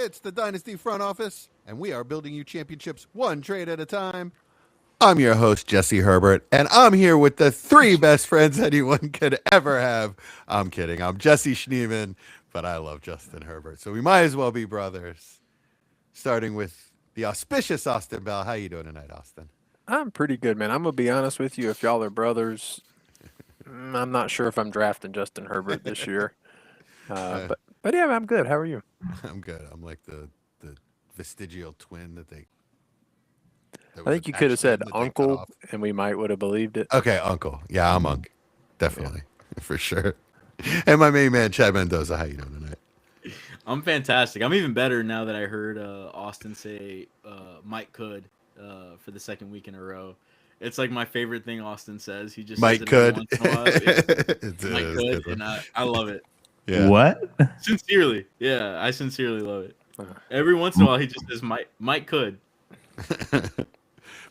It's the Dynasty front office, and we are building you championships one trade at a time. I'm your host, Jesse Herbert, and I'm here with the three best friends anyone could ever have. I'm kidding. I'm Jesse Schneeman, but I love Justin Herbert, so we might as well be brothers. Starting with the auspicious Austin Bell. How you doing tonight, Austin? I'm pretty good, man. I'm going to be honest with you. If y'all are brothers, I'm not sure if I'm drafting Justin Herbert this year. But yeah, I'm good. How are you? I'm good. I'm like the vestigial twin that they... I think you could have said uncle, and we would have believed it. Okay, uncle. Yeah, I'm uncle. Definitely. Yeah. For sure. And my main man, Chad Mendoza. How you doing tonight? I'm fantastic. I'm even better now that I heard Austin say Mike could for the second week in a row. It's like my favorite thing Austin says. He just Mike says it could. once in a while. Yeah. Mike could, and I love it. Yeah. What? Sincerely. Yeah, I sincerely love it. Every once in a while, he just says Mike could.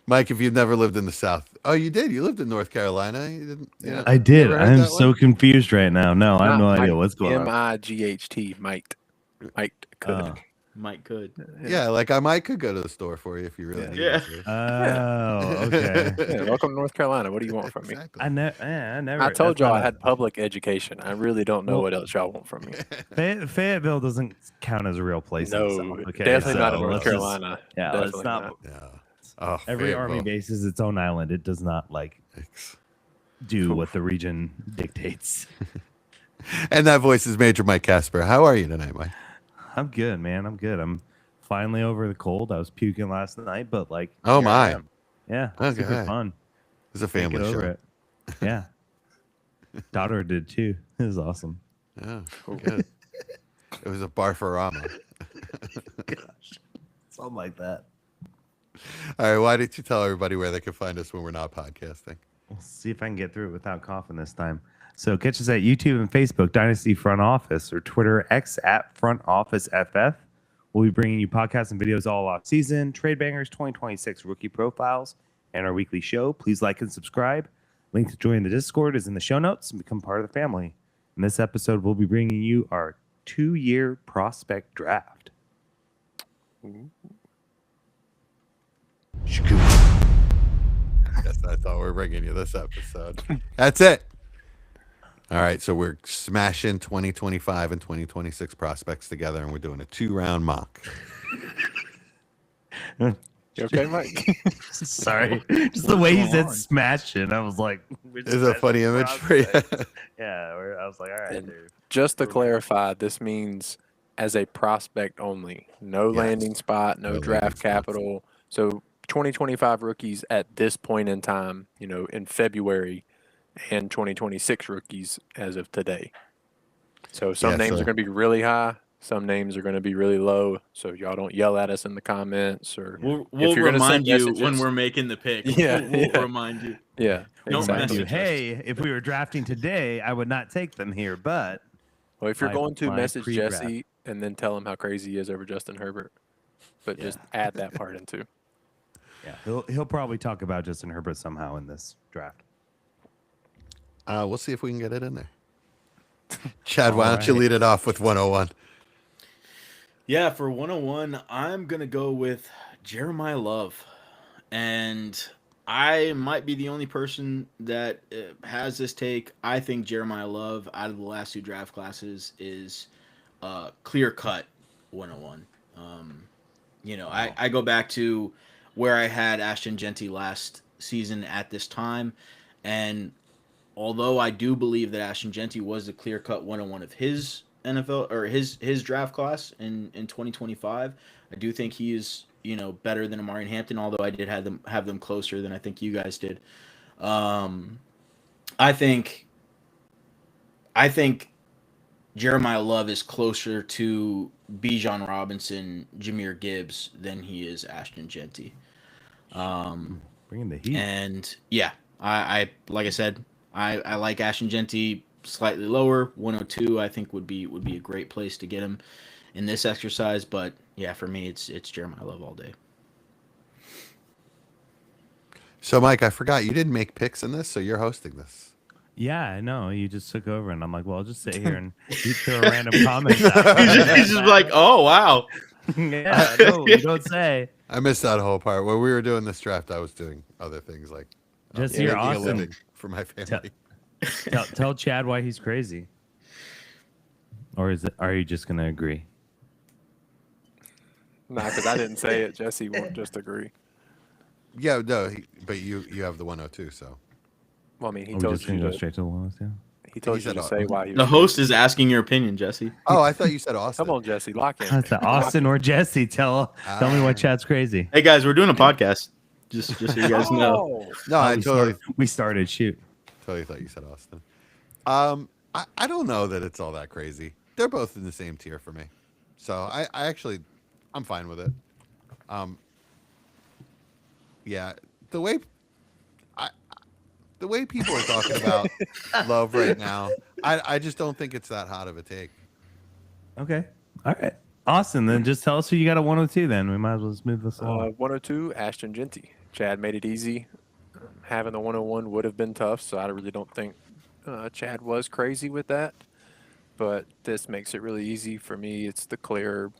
Mike, if you've never lived in the South. Oh, you did? You lived in North Carolina? You didn't? Yeah. I did. I'm so confused right now. No, I have no idea what's going on. M-I-G-H-T, Mike. Mike could. Mike could. Yeah, like I might could go to the store for you if you really need to. Oh, okay. Yeah, welcome to North Carolina. What do you want from me? Exactly. I never. I told y'all I had public education. I really don't know what else y'all want from me. Fayetteville doesn't count as a real place. No, okay, definitely not in North Carolina. Let's not. Yeah. Oh, every Army base is its own island. It does not do what the region dictates. And that voice is Major Mike Casper. How are you tonight, Mike? I'm good, man. I'm good. I'm finally over the cold. I was puking last night, but oh my, yeah, okay. Super fun. It's a family show. It. Yeah, daughter did too. It was awesome. Yeah, good. It was a barfarama. Gosh, something like that. All right, why didn't you tell everybody where they can find us when we're not podcasting? We'll see if I can get through it without coughing this time. So catch us at YouTube and Facebook, Dynasty Front Office, or Twitter, X at Front Office FF. We'll be bringing you podcasts and videos all off season, Trade Bangers 2026 rookie profiles, and our weekly show. Please like and subscribe. Link to join the Discord is in the show notes and become part of the family. In this episode, we'll be bringing you our 2-year prospect draft. Yes, that's all we're bringing you this episode. That's it. All right, so we're smashing 2025 and 2026 prospects together, and we're doing a 2-round mock. You okay, Mike? Sorry. Just the way he said smashing, I was like... Is a funny image for you? Yeah, I was like, all right, dude. Just to clarify, this means as a prospect only. No landing spot, no draft capital. So 2025 rookies at this point in time, in February, and 2026 rookies as of today. So some names are going to be really high. Some names are going to be really low. So y'all don't yell at us in the comments. Or we'll remind you when we're making the pick. Yeah, we'll remind you. Yeah. Don't message us. Hey, if we were drafting today, I would not take them here. But if you're going to message Jesse and then tell him how crazy he is over Justin Herbert, but just add that part in too. Yeah, he'll probably talk about Justin Herbert somehow in this draft. We'll see if we can get it in there. Chad, why don't you lead it off with 101? Yeah, for 101, I'm going to go with Jeremiah Love. And I might be the only person that has this take. I think Jeremiah Love, out of the last 2 draft classes, is clear-cut 101. I go back to where I had Ashton Jeanty last season at this time, and although I do believe that Ashton Jeanty was the clear-cut 101 of his NFL or his draft class in 2025, I do think he is better than Amari and Hampton. Although I did have them closer than I think you guys did. I think Jeremiah Love is closer to Bijan Robinson, Jahmyr Gibbs than he is Ashton Jeanty. Bringing the heat. And yeah, I like I said, I like Ashton Jeanty slightly lower. 102 I think would be a great place to get him in this exercise, but yeah, for me it's Jeremiah Love all day. So Mike, I forgot you didn't make picks in this, so you're hosting this. Yeah, I know. You just took over, and I'm like, well, I'll just sit here and you throw random comments out. He's just like, oh wow. Yeah, no, you don't say. I missed that whole part. When we were doing this draft, I was doing other things like Just making you're a awesome. living for my family. Tell Chad why he's crazy. Or are you just gonna agree? Nah, because I didn't say it. Jesse won't just agree. Yeah, no, but you have the 102, so Well, I mean, he Are we told just gonna you go to, straight to the 102? he told He you to said, say why he The was host crazy. is asking your opinion, Jesse. Oh, I thought you said Austin. Come on, Jesse, lock in. It's Austin or Jesse. Tell me why Chad's crazy. Hey guys, we're doing a podcast. Just so you guys know. Oh, No, I we started. Shoot. totally thought you said Austin. I don't know that it's all that crazy. They're both in the same tier for me, so I actually I'm fine with it. Yeah, the way people are talking about Love right now, I just don't think it's that hot of a take. Okay. All right. Austin, then just tell us who you got at 102. Then we might as well just move this along. 102, Ashton Genty. Chad made it easy. Having the 101 would have been tough, so I really don't think Chad was crazy with that. But this makes it really easy for me. It's the clear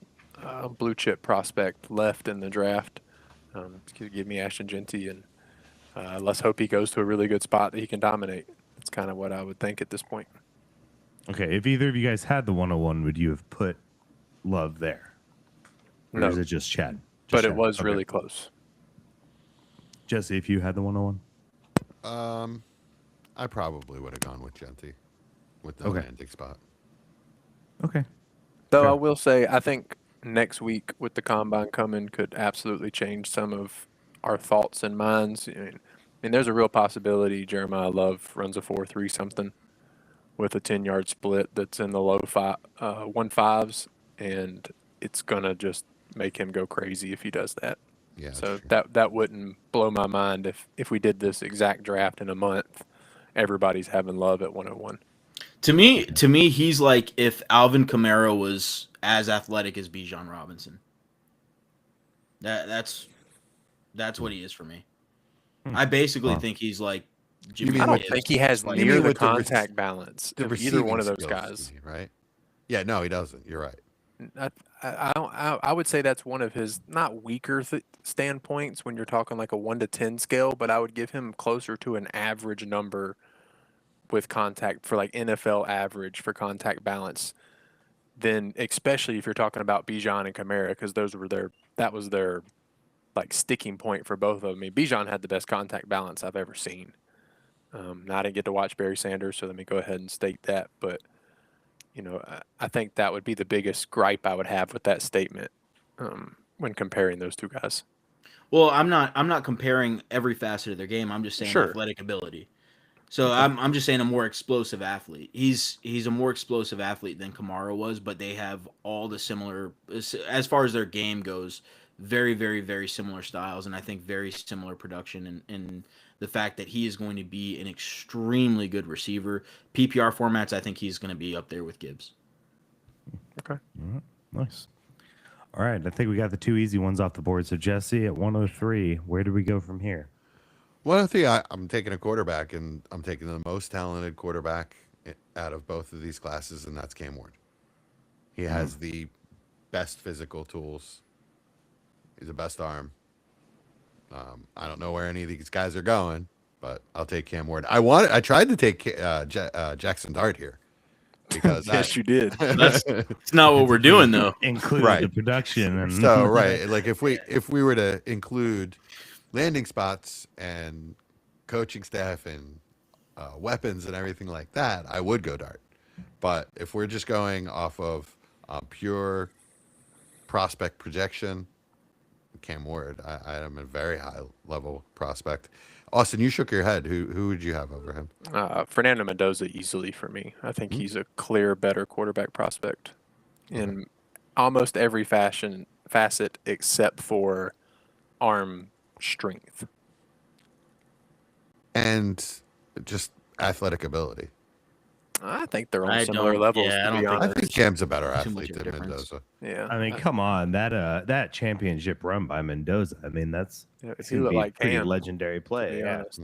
blue chip prospect left in the draft. Give me Ashton Genty, and let's hope he goes to a really good spot that he can dominate. That's kind of what I would think at this point. Okay. If either of you guys had the 101, would you have put Love there? Or No. is it just Chad? But it was really close. Jesse, if you had the 101? I probably would have gone with Genty with the Okay. landing spot. Okay. Though Sure. I will say, I think next week with the combine coming could absolutely change some of our thoughts and minds. I mean, there's a real possibility Jeremiah Love runs a 4.3 something with a 10-yard split that's in the low 1.5s, and it's gonna just make him go crazy if he does that. Yeah. So true. that wouldn't blow my mind if we did this exact draft in a month. Everybody's having Love at 101. To me, he's like if Alvin Kamara was as athletic as Bijan Robinson. That's what he is for me. I basically think he's like Jimmy. mean I don't with think he has you near mean the with the contact balance The of either receiving one of those skills, guys. you mean, right? Yeah, no, he doesn't. You're right. I would say that's one of his not weaker standpoints when you're talking like a 1 to 10 scale, but I would give him closer to an average number with contact for like NFL average for contact balance. Then especially if you're talking about Bijan and Kamara, because that was their like sticking point for both of them. I mean, Bijan had the best contact balance I've ever seen. Now I didn't get to watch Barry Sanders, so let me go ahead and state that. But I think that would be the biggest gripe I would have with that statement when comparing those two guys. Well, I'm not comparing every facet of their game. I'm just saying Sure. athletic ability. So I'm just saying a more explosive athlete. He's a more explosive athlete than Kamara was, but they have all the similar as far as their game goes. Very, very, very similar styles, and I think very similar production. And the fact that he is going to be an extremely good receiver. PPR formats, I think he's going to be up there with Gibbs. Okay. All right. Nice. All right. I think we got the two easy ones off the board. So, Jesse, at 103, where do we go from here? 103, I'm taking a quarterback, and I'm taking the most talented quarterback out of both of these classes, and that's Cam Ward. He has the best physical tools. He's the best arm. I don't know where any of these guys are going, but I'll take Cam Ward. I tried to take Jackson Dart here because Yes, you did. It's not what we're doing though. Include Right. the production. And so right, like if we were to include landing spots and coaching staff and weapons and everything like that, I would go Dart. But if we're just going off of pure prospect projection, Cam Ward, I am a very high level prospect. Austin, you shook your head. Who would you have over him? Fernando Mendoza easily for me. I think he's a clear better quarterback prospect in almost every facet except for arm strength. And just athletic ability. I think they're on I similar don't- levels, yeah, I to don't be think I honest. think Cam's a better Too much athlete of a than difference. Mendoza. Yeah. I mean, come on, that championship run by Mendoza. I mean, that's If it's he gonna looked be like a pretty Cam, legendary to play. be Yeah. honest.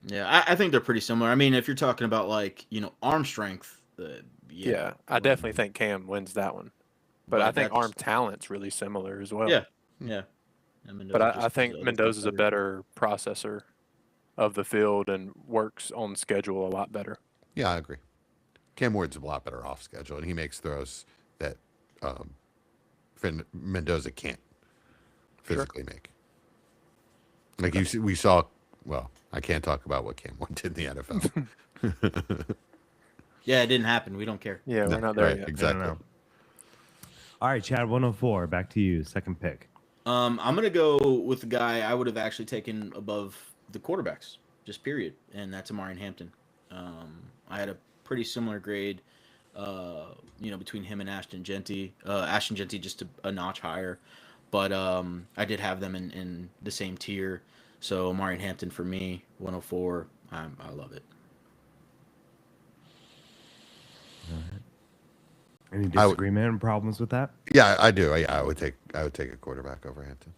Yeah, I think they're pretty similar. I mean, if you're talking about like arm strength, Yeah, I definitely think Cam wins that one. But I think that's- arm talent's really similar as well. Yeah, yeah. And But Mendoza I just does think other stuff Mendoza's a better. better processor of the field and works on schedule a lot better. Yeah, I agree. Cam Ward's a lot better off schedule, and he makes throws that Mendoza can't physically make. Like we saw. Well, I can't talk about what Cam Ward did in the NFL. Yeah, it didn't happen. We don't care. Yeah, we're not there Right, yet. exactly. No. All right, Chad, 104. Back to you. Second pick. I'm gonna go with the guy I would have actually taken above the quarterbacks, just period, and that's Amarian Hampton. I had a pretty similar grade, between him and Ashton Genty. Ashton Genty just a notch higher, but I did have them in the same tier. So Amarian Hampton for me, 104. I love it. Any disagreement and problems with that? Yeah, I do. I would take a quarterback over Hampton.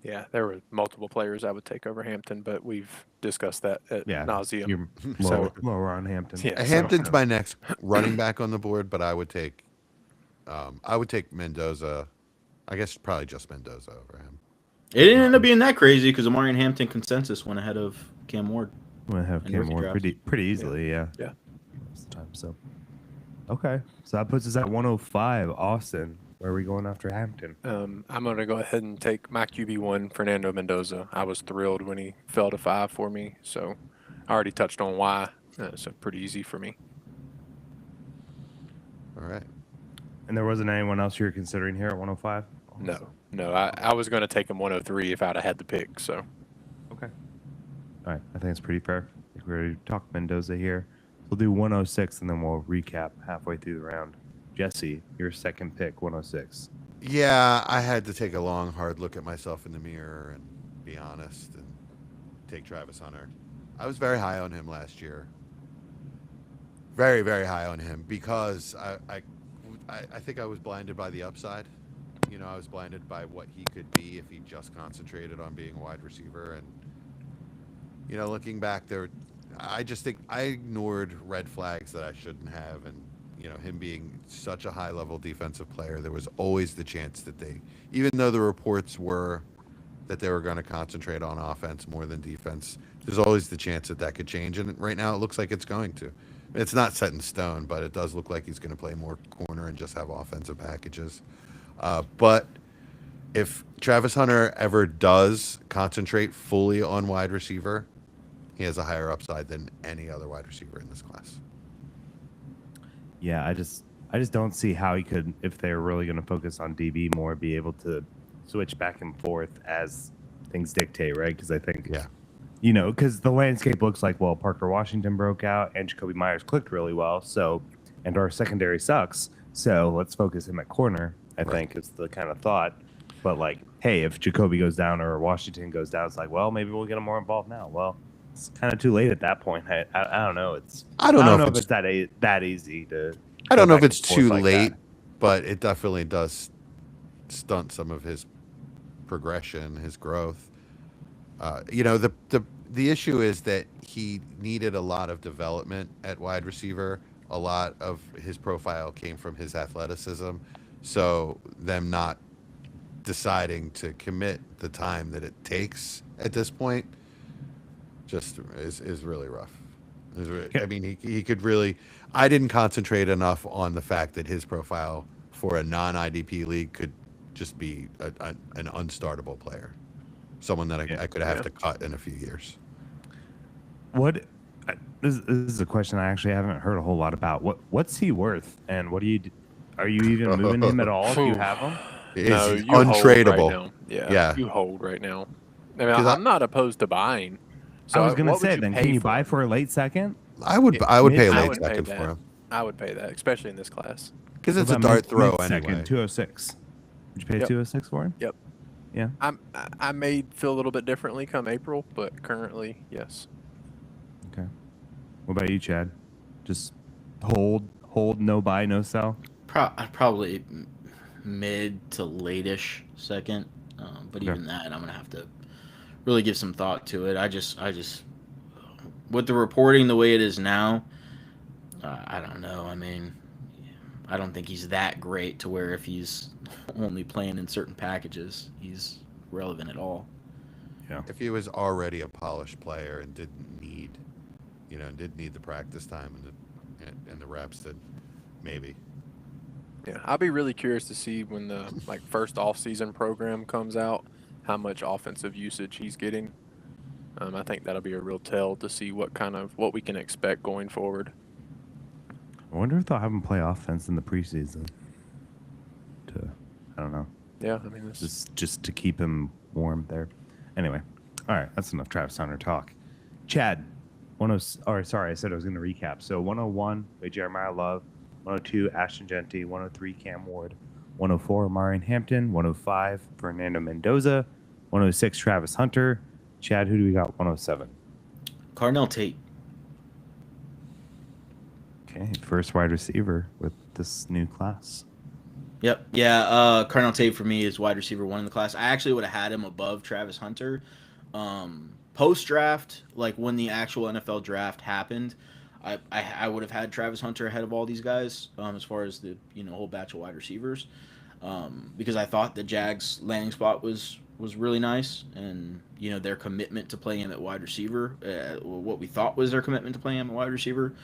Yeah, there were multiple players I would take over Hampton, but we've discussed that at nauseum. You're So- lower on Hampton. Yeah. Hampton's my next running back on the board, but I would take Mendoza. I guess probably just Mendoza over him. It didn't end up being that crazy because Amarian Hampton consensus went ahead of Cam Ward. I'm gonna have And Cam rookie Ward drafts. pretty easily. Yeah. Yeah. Most of the time. So. Okay, so that puts us at 105. Austin, where are we going after Hampton? I'm going to go ahead and take my QB1, Fernando Mendoza. I was thrilled when he fell to 5 for me, so I already touched on why. So pretty easy for me. All right. And there wasn't anyone else you were considering here at 105? No, I was going to take him 103 if I'd have had the pick. So Okay. All right, I think it's pretty fair. I think we already talked Mendoza here. We'll do 106 and then we'll recap halfway through the round. Jesse, your second pick, 106. Yeah, I had to take a long, hard look at myself in the mirror and be honest and take Travis Hunter. I was very high on him last year. Very, very high on him because I think I was blinded by the upside. You know, I was blinded by what he could be if he just concentrated on being a wide receiver. And, you know, looking back I just think I ignored red flags that I shouldn't have. And, you know, him being such a high-level defensive player, there was always the chance that even though the reports were that they were going to concentrate on offense more than defense, there's always the chance that could change. And right now it looks like it's going to. It's not set in stone, but it does look like he's going to play more corner and just have offensive packages. But if Travis Hunter ever does concentrate fully on wide receiver, he has a higher upside than any other wide receiver in this class. Yeah, I just don't see how he could, if they're really going to focus on DB more, be able to switch back and forth as things dictate, right? Because I think, you know, because the landscape looks like, well, Parker Washington broke out and Jacoby Myers clicked really well, and our secondary sucks, so let's focus him at corner, I think is the kind of thought. But like, hey, if Jacoby goes down or Washington goes down, it's like, well, maybe we'll get him more involved now. Well, it's kind of too late at that point. I don't know. I don't know if it's that easy to. I don't know if it's too like late, that. but it definitely does stunt some of his progression, his growth. You know, the issue is that he needed a lot of development at wide receiver. A lot of his profile came from his athleticism. So them not deciding to commit the time that it takes at this point just is really rough. I mean, he could really. I didn't concentrate enough on the fact that his profile for a non-IDP league could just be an unstartable player, someone that I could have to cut in a few years. This is a question I actually haven't heard a whole lot about. What's he worth, and what are you even moving him at all if you have him? No, It's you hold untradeable. right now. Yeah, you hold right now. I mean, 'Cause I'm not opposed to buying. So I was gonna what would say, you then pay can you for buy him? for a late second? I would pay a late would pay second that. for him I would pay that, especially in this class. because it's What a about dart throw mid-second, anyway. 206. Would you pay Yep. 206 for him? Yep. Yeah. I may feel a little bit differently come April, but currently, yes. Okay. What about you, Chad? Just hold, no buy, no sell. Probably mid to late-ish second, but Okay. even that, I'm gonna have to really give some thought to it. I just, with the reporting the way it is now, I don't know. I mean, I don't think he's that great to where if he's only playing in certain packages, he's relevant at all. Yeah. If he was already a polished player and didn't need the practice time and the reps, then maybe. Yeah, I'll be really curious to see when the first off-season program comes out, how much offensive usage he's getting. I think that'll be a real tell to see what we can expect going forward. I wonder if they'll have him play offense in the preseason. I don't know. Yeah, I mean, Just to keep him warm there. Anyway, all right, that's enough Travis Hunter talk. Chad, I said I was going to recap. So 101, by Jeremiah Love. 102, Ashton Genty. 103, Cam Ward. 104, Marion Hampton. 105, Fernando Mendoza. 106, Travis Hunter. Chad, who do we got? 107. Carnell Tate. Okay, first wide receiver with this new class. Yep. Yeah, Carnell Tate for me is wide receiver 1 in the class. I actually would have had him above Travis Hunter. Post-draft, like when the actual NFL draft happened, I would have had Travis Hunter ahead of all these guys as far as the whole batch of wide receivers because I thought the Jags landing spot was really nice, and their commitment to play him at wide receiver, what we thought was their commitment to play him at wide receiver,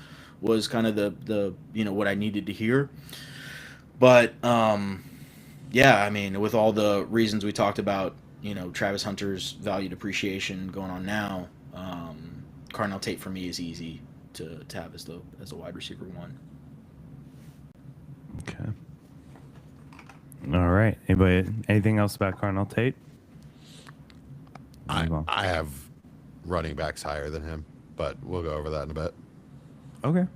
was kind of the what I needed to hear. But yeah, I mean, with all the reasons we talked about, Travis Hunter's value depreciation going on now, Carnell Tate for me is easy to have as a wide receiver 1. Okay. All right. Anybody? Anything else about Carnell Tate? I have running backs higher than him, but we'll go over that in a bit. Okay.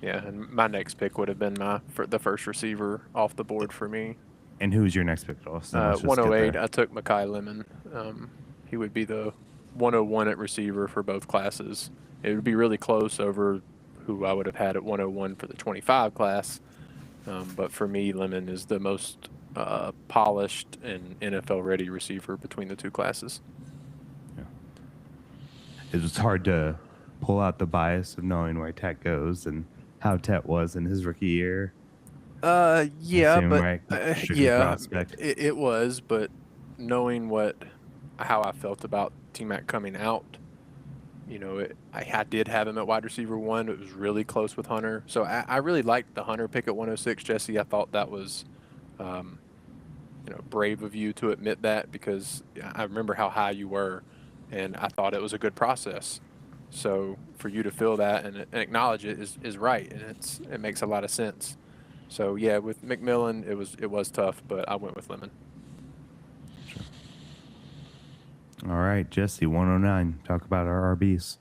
Yeah, and my next pick would have been the first receiver off the board for me. And who's your next pick, Austin? 108, I took Mekhi Lemon. He would be the 101 at receiver for both classes. It would be really close over who I would have had at 101 for the 25 class. But for me, Lemon is the most polished and NFL-ready receiver between the two classes. Yeah. It was hard to pull out the bias of knowing where Tet goes and how Tet was in his rookie year. Yeah, but right? It was, but knowing how I felt about T-Mac coming out, I did have him at wide receiver 1. It was really close with Hunter, so I really liked the Hunter pick at 106, Jesse. I thought that was, brave of you to admit that, because I remember how high you were, and I thought it was a good process. So for you to feel that and acknowledge it is right, and it makes a lot of sense. So yeah, with McMillan, it was tough, but I went with Lemon. Sure. All right, Jesse, 109. Talk about our RBs.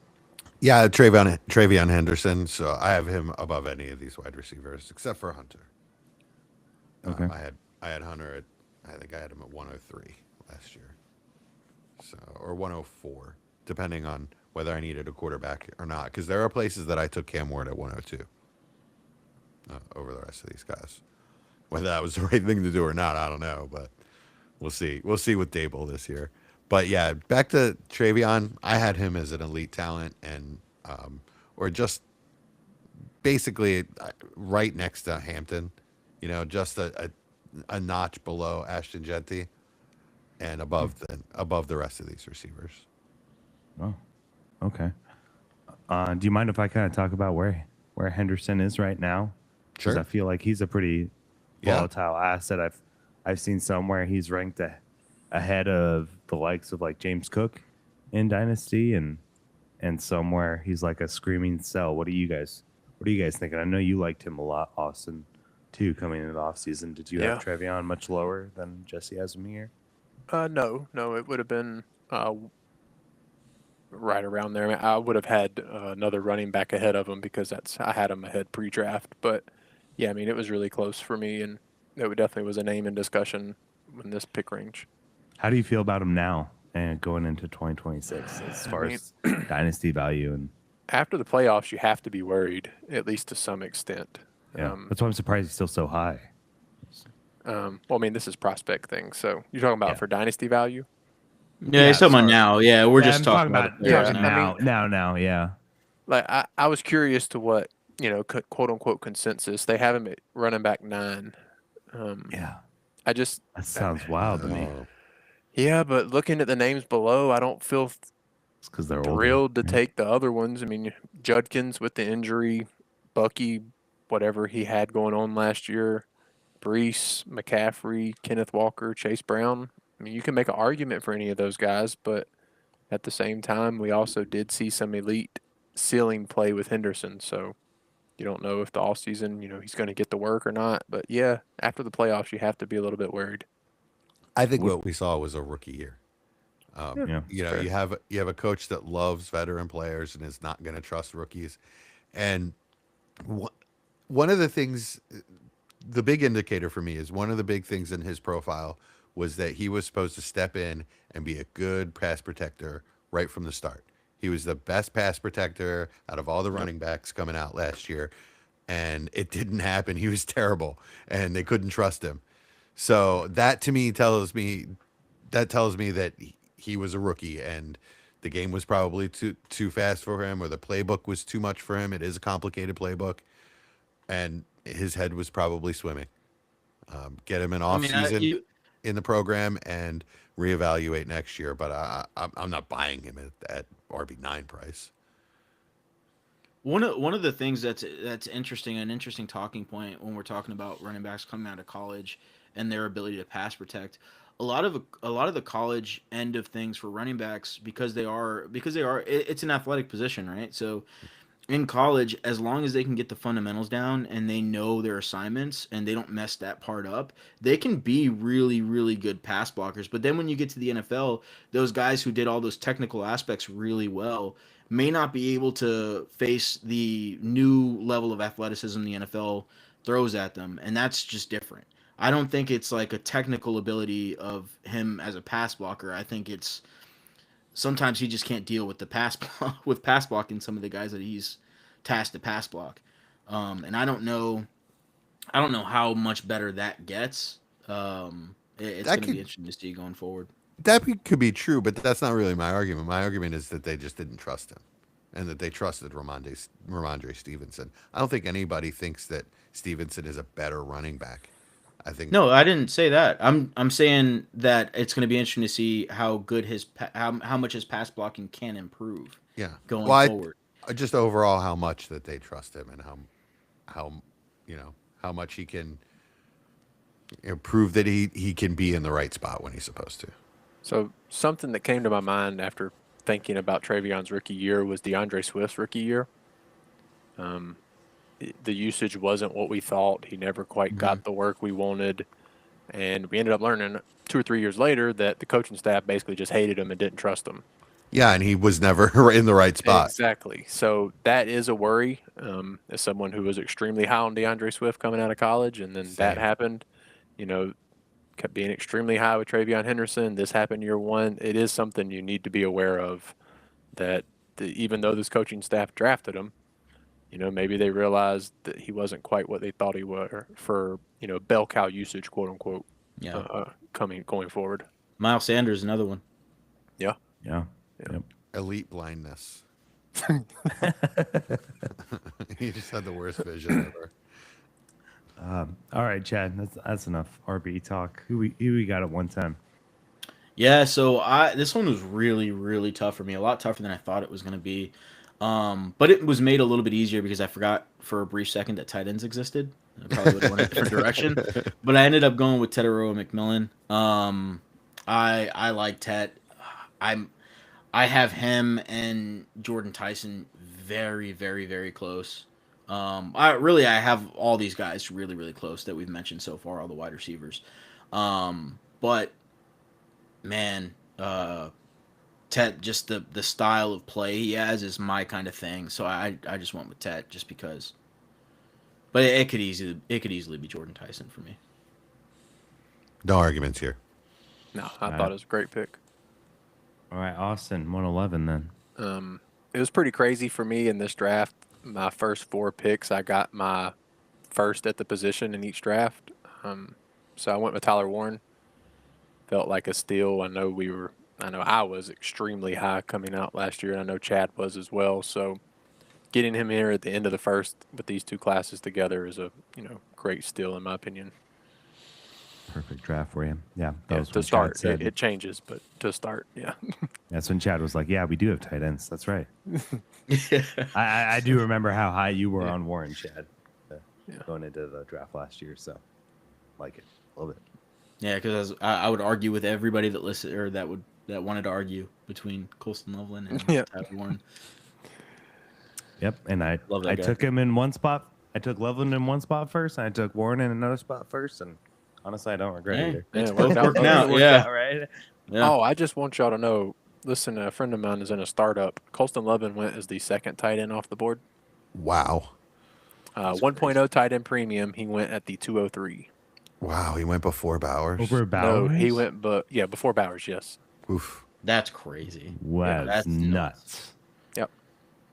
Yeah, Travion Henderson. So I have him above any of these wide receivers except for Hunter. Okay. I had Hunter I think I had him at 103 last year. So, or 104, depending on whether I needed a quarterback or not. Because there are places that I took Cam Ward at 102 over the rest of these guys. Whether that was the right thing to do or not, I don't know. But we'll see. We'll see with Dable this year. But yeah, back to Travion. I had him as an elite talent, and or just basically right next to Hampton. Just a notch below Ashton Genty, and above the rest of these receivers. Oh, okay. Do you mind if I kind of talk about where Henderson is right now? Sure. Because I feel like he's a pretty volatile asset. I've seen somewhere he's ranked ahead of the likes of like James Cook in Dynasty, and somewhere he's like a screaming sell. What are you guys thinking? I know you liked him a lot, Austin, too, coming into the offseason. Did you have Travion much lower than Jesse has him here? No, it would have been right around there. I mean, I would have had another running back ahead of him because I had him ahead pre-draft. But yeah, I mean, it was really close for me, and it definitely was a name in discussion in this pick range. How do you feel about him now and going into 2026 as far as dynasty value? And after the playoffs, you have to be worried, at least to some extent. Yeah, that's why I'm surprised he's still so high. Well, I mean, this is prospect thing, so you're talking about for dynasty value? Yeah, he's talking about now. Yeah, we're just I'm talking about now. Yeah. Like I was curious to what quote unquote consensus. They have him at running back 9. Yeah, I just, that sounds wild to me. Oh, yeah, but looking at the names below, I don't feel It's because they're older. thrilled to right? take the other ones. I mean, Judkins with the injury, Bucky, whatever he had going on last year, Brees, McCaffrey, Kenneth Walker, Chase Brown. I mean, you can make an argument for any of those guys, but at the same time, we also did see some elite ceiling play with Henderson. So you don't know if the offseason, he's going to get the work or not. But yeah, after the playoffs, you have to be a little bit worried. I think Would- what we saw was a rookie year. Yeah, fair. You have a coach that loves veteran players and is not going to trust rookies. And one of the things, the big indicator for me is one of the big things in his profile was that he was supposed to step in and be a good pass protector right from the start. He was the best pass protector out of all the running backs coming out last year, and it didn't happen. He was terrible, and they couldn't trust him. So that to me tells me that he was a rookie, and the game was probably too fast for him, or the playbook was too much for him. It is a complicated playbook, and his head was probably swimming. Get him an I off mean, season in the program and reevaluate next year. But I'm not buying him at RB9 price. one of the things that's interesting, an interesting talking point when we're talking about running backs coming out of college and their ability to pass protect. A lot of the college end of things for running backs, it's an athletic position, right? So in college, as long as they can get the fundamentals down and they know their assignments and they don't mess that part up, they can be really, really good pass blockers. But then when you get to the NFL, those guys who did all those technical aspects really well may not be able to face the new level of athleticism the NFL throws at them. And that's just different. I don't think it's like a technical ability of him as a pass blocker. I think it's sometimes he just can't deal with the with pass blocking some of the guys that he's tasked to pass block. And I don't know how much better that gets. It's That going to could be interesting to see going forward. could be true, but that's not really my argument. My argument is that they just didn't trust him, and that they trusted Ramondre Stevenson. I don't think anybody thinks that Stevenson is a better running back. I think No, I didn't say that. I'm saying that it's going to be interesting to see how good how much his pass blocking can improve yeah. going Well, forward. just overall how much that they trust him and how how much he can prove that he can be in the right spot when he's supposed to. So something that came to my mind after thinking about Travion's rookie year was DeAndre Swift's rookie year. The usage wasn't what we thought. He never quite got the work we wanted. And we ended up learning 2 or 3 years later that the coaching staff basically just hated him and didn't trust him. Yeah, and he was never in the right spot. Exactly. So that is a worry as someone who was extremely high on DeAndre Swift coming out of college. And then that Same. happened, kept being extremely high with Travion Henderson. This happened year one. It is something you need to be aware of, that even though this coaching staff drafted him, maybe they realized that he wasn't quite what they thought he was for, bell cow usage, quote unquote, Yeah. going forward. Miles Sanders, another one. Yeah. yeah. Yep. Elite blindness. He just had the worst vision ever. All right, Chad. That's enough RB talk. Who we got at 110? Yeah, so this one was really, really tough for me. A lot tougher than I thought it was going to be. But it was made a little bit easier because I forgot for a brief second that tight ends existed. I probably would have went a different direction. But I ended up going with Teteroa McMillan. I like Tet. I have him and Jordan Tyson very, very, very close. I have all these guys really, really close that we've mentioned so far, all the wide receivers. But man, Tet, just the style of play he has is my kind of thing. So I just went with Tet just because. But it could easily be Jordan Tyson for me. No arguments here. No, I thought it was a great pick. All right, Austin, 111 then. It was pretty crazy for me in this draft. My first 4 picks, I got my first at the position in each draft. So I went with Tyler Warren. Felt like a steal. I know I was extremely high coming out last year, and I know Chad was as well. So getting him here at the end of the first with these two classes together is a great steal in my opinion. Perfect draft for you. Yeah, that Yeah, was to when Chad start, said- it changes, but to start, yeah. That's when Chad was like, "Yeah, we do have tight ends." That's right. Yeah. I do remember how high you were on Warren, Chad, Yeah. going into the draft last year. So, like it, love it. Yeah, because I would argue with everybody that listened or that wanted to argue between Colston Loveland and Yeah. Tyler Warren. Yep, and I Love that I guy. took him in one spot. I took Loveland in one spot first, and I took Warren in another spot first. And honestly, I don't regret Hey, either. it's Yeah, both worked out. working out. It worked Yeah. out, right? Yeah. Oh, I just want y'all to know. Listen, a friend of mine is in a startup. Colston Lovin went as the second tight end off the board. Wow. 1.0 tight end premium. He went at the 203. Wow. He went before Bowers. Over Bowers. No, he went, before Bowers. Yes. Oof. That's crazy. Wow, that's nuts.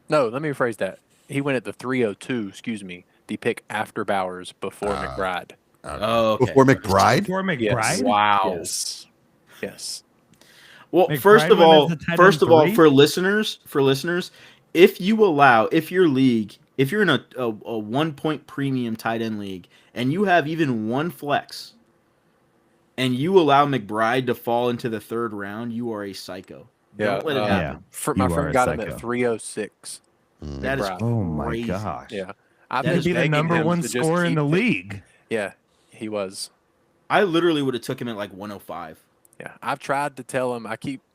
No, let me rephrase that. He went at the 302. Excuse me, the pick after Bowers, before McBride. Oh, okay. Before McBride? Before McBride. Yes. Wow. Yes. Well, McBride first of went all, as the tight end three? for listeners, if your league, if you're in a 1 point premium tight end league and you have even one flex and you allow McBride to fall into the third round, you are a psycho. Don't let it happen. My You are friend a got him psycho. at 306. That is McBride. Oh my crazy. gosh. Yeah. I've That been is He'd be the begging number him one to just scorer in keep the it. league. Yeah, he was. I literally would have took him at like 105. Yeah, I've tried to tell him.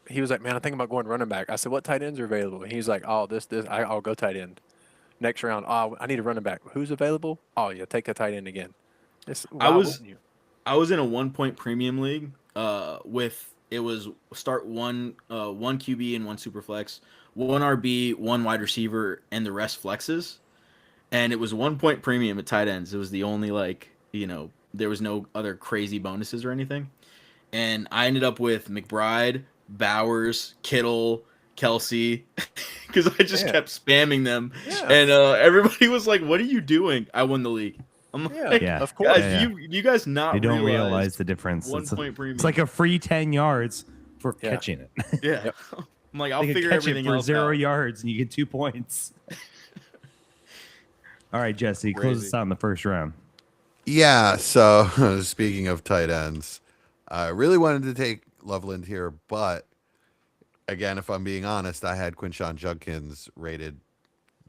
He was like, man, I'm thinking about going running back. I said, what tight ends are available? And he's like, oh, this. I'll go tight end. Next round, oh, I need a running back. Who's available? Oh, yeah, take the tight end again. I was- wouldn't you? I was in a 1 point premium league it was start one QB and one super flex, one RB, one wide receiver, and the rest flexes. And it was 1 point premium at tight ends. It was the only there was no other crazy bonuses or anything. And I ended up with McBride, Bowers, Kittle, Kelsey, because I just kept spamming them. Yeah. And everybody was like, "What are you doing?" I won the league. I'm Yeah, like, Yeah. of course. guys, Yeah. you guys not They don't realize realize the difference. 1 It's, point premium. it's like a free 10 yards for Yeah. catching it. Yeah. Yep. I'm like, I'll They could figure catch everything it for else 0 out. yards and you get 2 points. All right, Jesse, close Crazy. us out in the first round. Yeah. So speaking of tight ends, I really wanted to take Loveland here, but again, if I'm being honest, I had Quinshon Judkins rated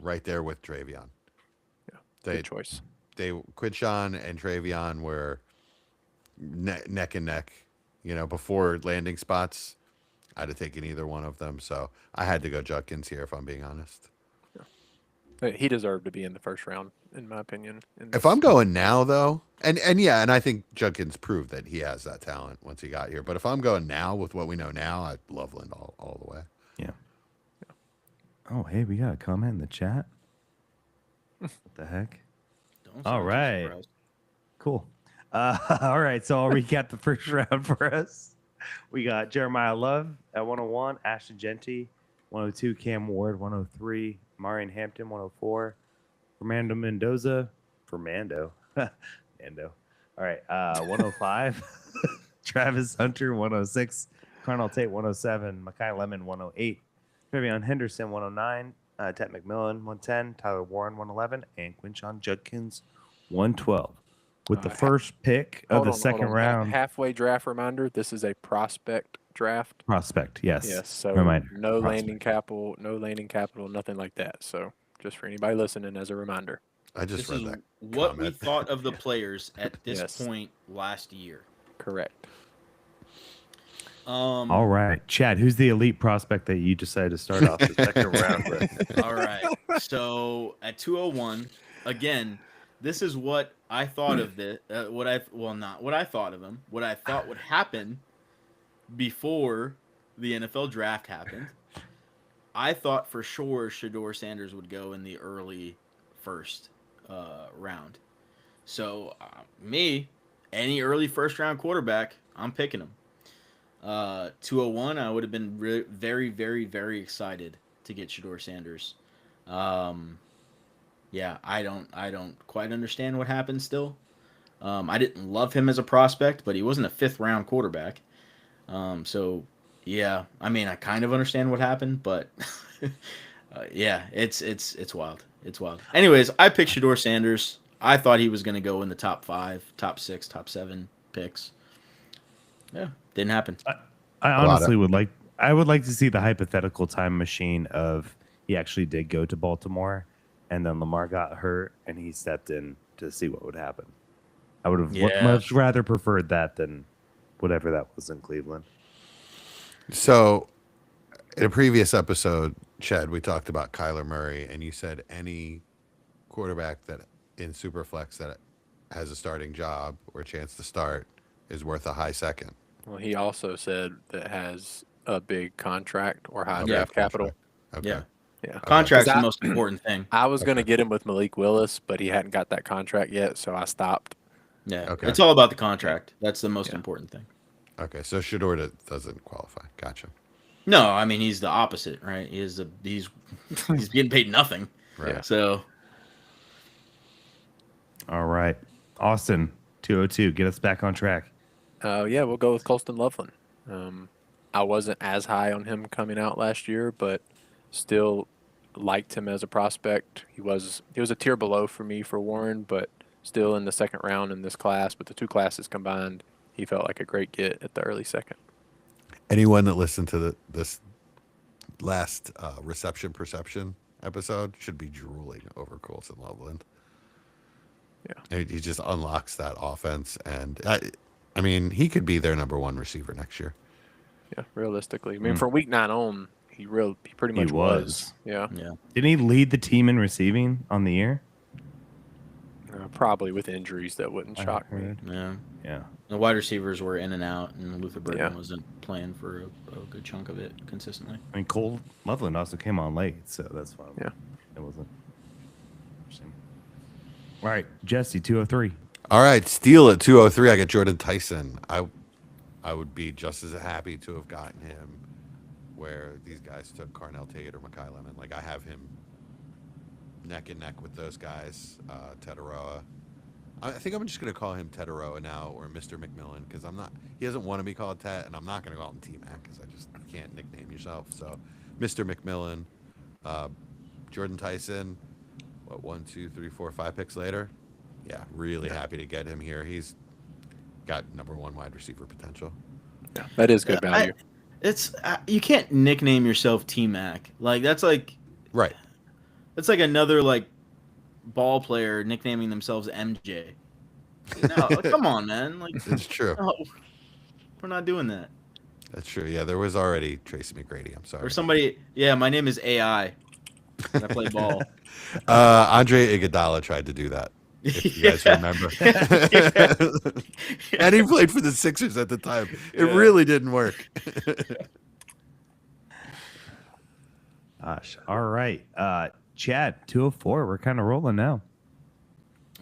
right there with Travion. Yeah, They good choice. Quinshon and Travion were neck and neck. Before landing spots, I'd have taken either one of them. So I had to go Judkins here, if I'm being honest. He deserved to be in the first round, in my opinion. If I'm going now, though, and I think Judkins proved that he has that talent once he got here. But if I'm going now with what we know now, I'd Loveland all the way. Yeah. Oh, hey, we got a comment in the chat. What the heck? Don't All sound too right. surprised. Cool. All right, so I'll recap the first round for us. We got Jeremiah Love at 101, Ashton Genty, 102, Cam Ward, 103, Marion Hampton, 104, Fernando Mendoza, Mando. All right, 105, Travis Hunter, 106, Carnell Tate, 107, Makai Lemon, 108, Trevion Henderson, 109, Ted McMillan, 110, Tyler Warren, 111, and Quinshon Judkins, 112. With the first pick of the second round. Halfway draft reminder, this is a prospect draft. Prospect, yes. Yes, so Reminder. no Prospect. landing capital, nothing like that. So just for anybody listening as a reminder. I just This read is that. what we comment. thought of the players at this Yes. point last year. Correct. All right. Chad, who's the elite prospect that you decided to start off the second round with? All right. So at 201, again, this is what I thought of this. Not what I thought of him. What I thought would happen before the NFL draft happened. I thought for sure Shedeur Sanders would go in the early first round. So any early first round quarterback, I'm picking him. 201, I would have been very, very, very excited to get Shedeur Sanders. Yeah, I don't quite understand what happened still. I didn't love him as a prospect, but he wasn't a 5th round quarterback. So yeah, I mean, I kind of understand what happened, but Yeah, it's wild. It's wild. Anyways, I picked Shador Sanders. I thought he was going to go in the top 5, top 6, top 7 picks. Yeah, didn't happen. I honestly would like. I would like to see the hypothetical time machine of he actually did go to Baltimore, and then Lamar got hurt, and he stepped in to see what would happen. I would have much rather preferred that than whatever that was in Cleveland. So, in a previous episode, Chad, we talked about Kyler Murray, and you said any quarterback that in Superflex that has a starting job or a chance to start is worth a high second. Well, he also said that has a big contract or high Okay, draft capital. Okay. Yeah. Yeah. Contract's the 'Cause most important thing. I was going to get him with Malik Willis, but he hadn't got that contract yet, so I stopped. Yeah. Okay. It's all about the contract. That's the most important thing. Okay, so Shador doesn't qualify. Gotcha. No, I mean he's the opposite, right? He's getting paid nothing. Right. So All right, Austin 202, get us back on track. Yeah, we'll go with Colston Loveland. I wasn't as high on him coming out last year, but still liked him as a prospect. He was a tier below for me for Warren, but still in the second round in this class. With the two classes combined, he felt like a great get at the early second. Anyone that listened to this last reception perception episode should be drooling over Colston Loveland. Yeah, He just unlocks that offense, and I mean, he could be their number 1 receiver next year. yeah. Realistically, I mean, from week 9 on, he pretty much was. Yeah, Didn't he lead the team in receiving on the year? probably with injuries that wouldn't shock me. Yeah. the wide receivers were in and out, and Luther Burden Yeah. wasn't playing for a good chunk of it consistently. I mean, Cole Loveland also came on late, so that's why. Yeah. It wasn't. Interesting. All right, Jesse 203. All right, steal at 203. I got Jordan Tyson. I would be just as happy to have gotten him where these guys took Carnell Tate or Mekhi Lemon. Like, I have him neck and neck with those guys. Tetaroa. I think I'm just going to call him Tetaroa now, or Mr. McMillan, because he doesn't want to be called Tet, and I'm not going to call him T-Mac because you can't nickname yourself. So, Mr. McMillan, Jordan Tyson, 1, 2, 3, 4, 5 picks later? Yeah, really happy to get him here. He's got number 1 wide receiver potential. Yeah, that is good value. You can't nickname yourself T-Mac. Like that's like another like ball player nicknaming themselves MJ. No, come on, man. Like It's true. no, we're not doing that. That's true. Yeah, there was already Tracy McGrady. I'm sorry. Or somebody, yeah, my name is AI. And I play ball. Andre Iguodala tried to do that. If you guys remember. And he played for the Sixers at the time. It really didn't work. Gosh. All right. Chad 204. We're kind of rolling now.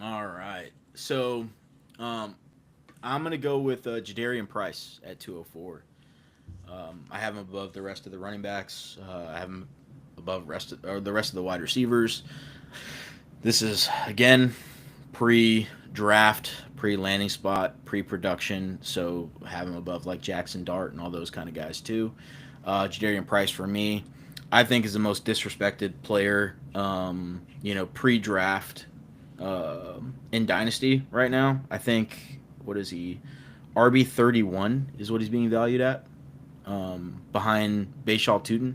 All right. So I'm going to go with Jadarian Price at 204. I have him above the rest of the running backs. I have him above the rest of the wide receivers. This is, again, pre-draft, pre-landing spot, pre-production. So have him above like Jackson Dart and all those kind of guys too. Jadarian Price for me, I think is the most disrespected player, pre-draft in Dynasty right now. I think, what is he? RB 31 is what he's being valued at, behind Bashal Tutin.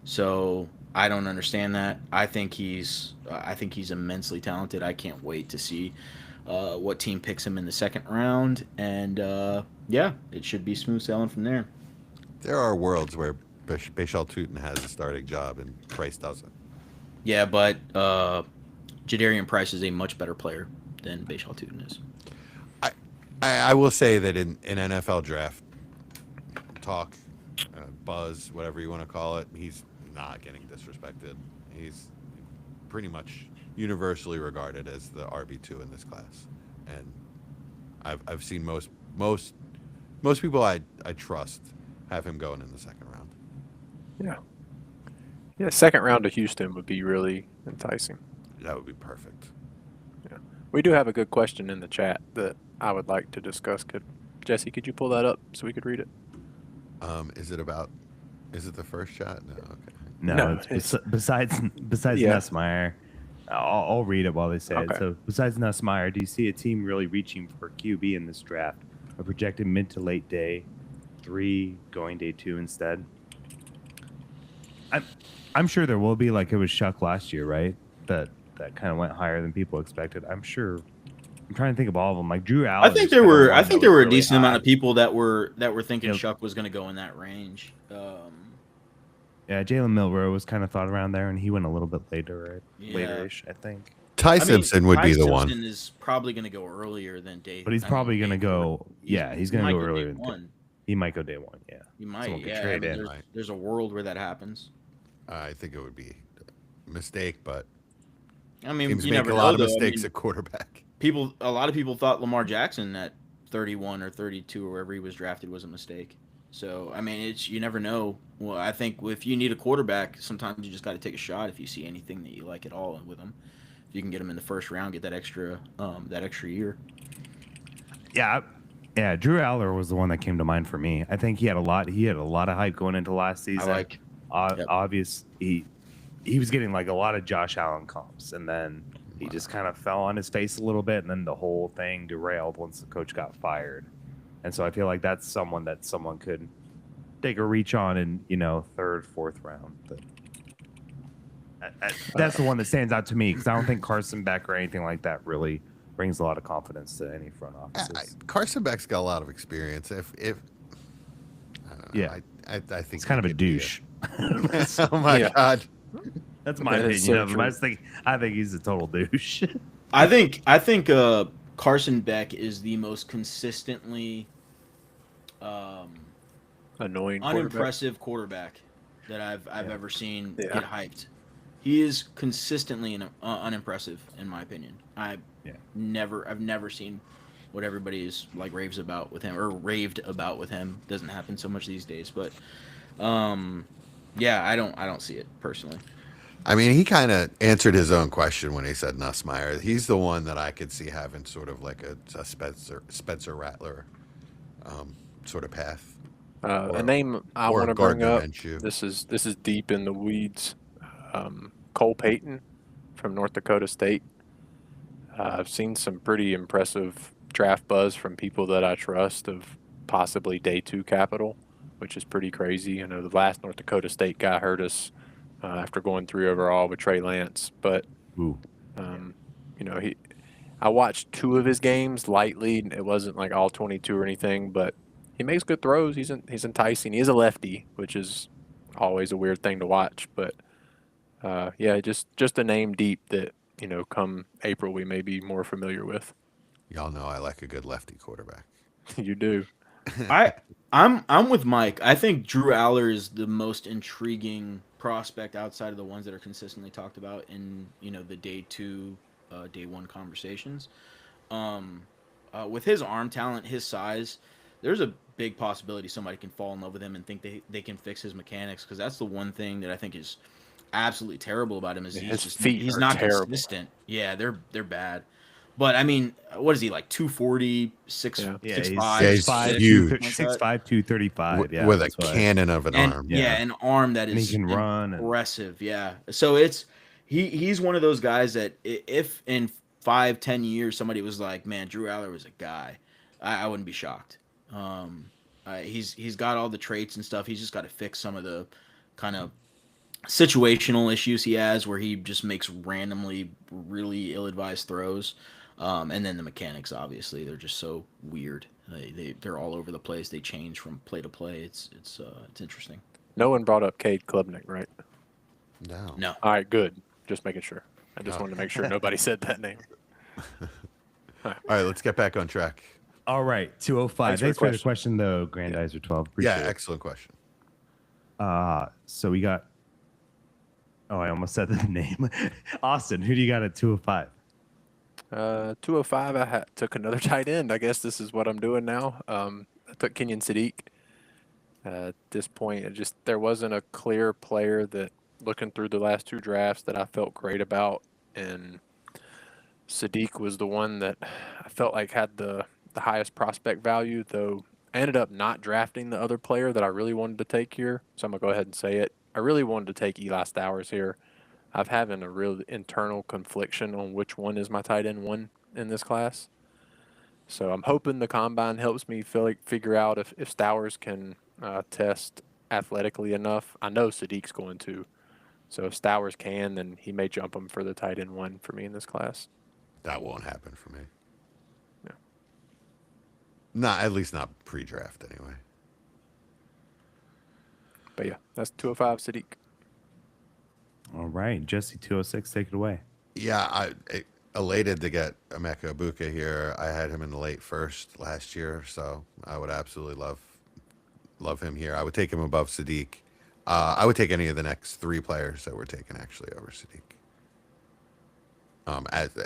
So I don't understand that. I think he's immensely talented. I can't wait to see what team picks him in the second round, and it should be smooth sailing from there. There are worlds where Bashal Tutin has a starting job and Price doesn't. Yeah, but Jadarian Price is a much better player than Bashal Tutin is. I will say that in NFL draft talk, buzz, whatever you want to call it, he's not getting disrespected. He's pretty much universally regarded as the RB2 in this class, and I've seen most people I trust have him going in the second round. Yeah, second round to Houston would be really enticing. That would be perfect. Yeah, we do have a good question in the chat that I would like to discuss. Jesse, could you pull that up so we could read it? Is it the first chat? No, okay. No, it's besides Yeah. Nussmeier. I'll read it while they say it. Okay. So, besides Nussmeier, do you see a team really reaching for QB in this draft? A projected mid to late day 3, going day 2 instead? I'm sure there will be, like it was Shuck last year, right? That kind of went higher than people expected. I'm sure. I'm trying to think of all of them. Like Drew Allen. I think there were a decent amount of people that were thinking Shuck was going to go in that range. Yeah, Jalen Milroe was kind of thought around there, and he went a little bit later, Yeah. later-ish, I think. Ty Simpson would be the one. Ty Simpson is probably going to go earlier than day. But he's probably going to go. Yeah, he's going to go earlier. He might go day 1. Yeah, he might. Someone could Yeah, trade in. there's a world where that happens. I think it would be a mistake, but I mean, teams you make never a lot of know, mistakes at quarterback. A lot of people thought Lamar Jackson at 31 or 32 or wherever he was drafted was a mistake. So I mean, you never know. Well, I think if you need a quarterback, sometimes you just got to take a shot if you see anything that you like at all with him. If you can get him in the first round, get that extra year. Yeah. Drew Aller was the one that came to mind for me. I think he had a lot of hype going into last season. Obvious he was getting like a lot of Josh Allen comps, and then he just kind of fell on his face a little bit, and then the whole thing derailed once the coach got fired. And so I feel like that's someone could take a reach on in, 3rd, 4th round. But that's the one that stands out to me, because I don't think Carson Beck or anything like that really brings a lot of confidence to any front offices. Carson Beck's got a lot of experience. If I don't know, Yeah, I think it's kind of a douche. Oh my god, That's my opinion. Of him. I think he's a total douche. I think Carson Beck is the most consistently annoying, unimpressive quarterback that I've ever seen get hyped. He is consistently unimpressive, in my opinion. I've never seen what everybody is like raved about with him. Doesn't happen so much these days, but I don't see it personally. I mean, he kind of answered his own question when he said Nussmeier. He's the one that I could see having sort of like a Spencer Rattler sort of path. A name I want to bring up. Minshew. This is deep in the weeds. Cole Payton from North Dakota State. I've seen some pretty impressive draft buzz from people that I trust of possibly day 2 capital, which is pretty crazy. I know the last North Dakota State guy hurt us after going 3 overall with Trey Lance, but I watched 2 of his games lightly. It wasn't like all 22 or anything, but he makes good throws. He's enticing. He is a lefty, which is always a weird thing to watch, but just a name deep that come April we may be more familiar with. Y'all know I like a good lefty quarterback. You do. I'm with Mike. I think Drew Aller is the most intriguing prospect outside of the ones that are consistently talked about in the day 2, day 1 conversations. With his arm talent, his size, there's a big possibility somebody can fall in love with him and think they can fix his mechanics, because that's the one thing that I think is absolutely terrible about him is he's not terrible. Consistent. Yeah, they're bad. But I mean, what is he like? 240, 6'5", he's huge. 6'5", 235. With a cannon of an arm. Yeah, an arm that is he can run. Impressive. Yeah. So he's one of those guys that if in 5-10 years somebody was like, man, Drew Aller was a guy, I wouldn't be shocked. He's got all the traits and stuff. He's just got to fix some of the kind of situational issues he has where he just makes randomly really ill-advised throws. And then the mechanics, obviously, they're just so weird. They're all over the place. They change from play to play. It's interesting. No one brought up Cade Klubnik, right? No. All right, good. Just making sure. I just wanted to make sure nobody said that name. All right, let's get back on track. All right, 205. Thanks for the question, though, Grandizer 12. Appreciate it. Excellent question. So we got. Oh, I almost said the name. Austin, who do you got at 205? 205, I took another tight end. I guess this is what I'm doing now. I took Kenyon Sadiq. At this point, there wasn't a clear player that, looking through the last 2 drafts, that I felt great about, and Sadiq was the one that I felt like had the highest prospect value, though I ended up not drafting the other player that I really wanted to take here, so I'm going to go ahead and say it. I really wanted to take Eli Stowers here. I've having a real internal confliction on which one is my tight end one in this class. So I'm hoping the combine helps me figure out if Stowers can test athletically enough. I know Sadiq's going to. So if Stowers can, then he may jump him for the tight end one for me in this class. That won't happen for me. Yeah. Not at least not pre-draft anyway. But yeah, that's 205 Sadiq. All right, Jesse 206, take it away. Yeah, elated to get Emeka Ibuka here. I had him in the late first last year, so I would absolutely love him here. I would take him above Sadiq. I would take any of the next 3 players that were taken actually over Sadiq.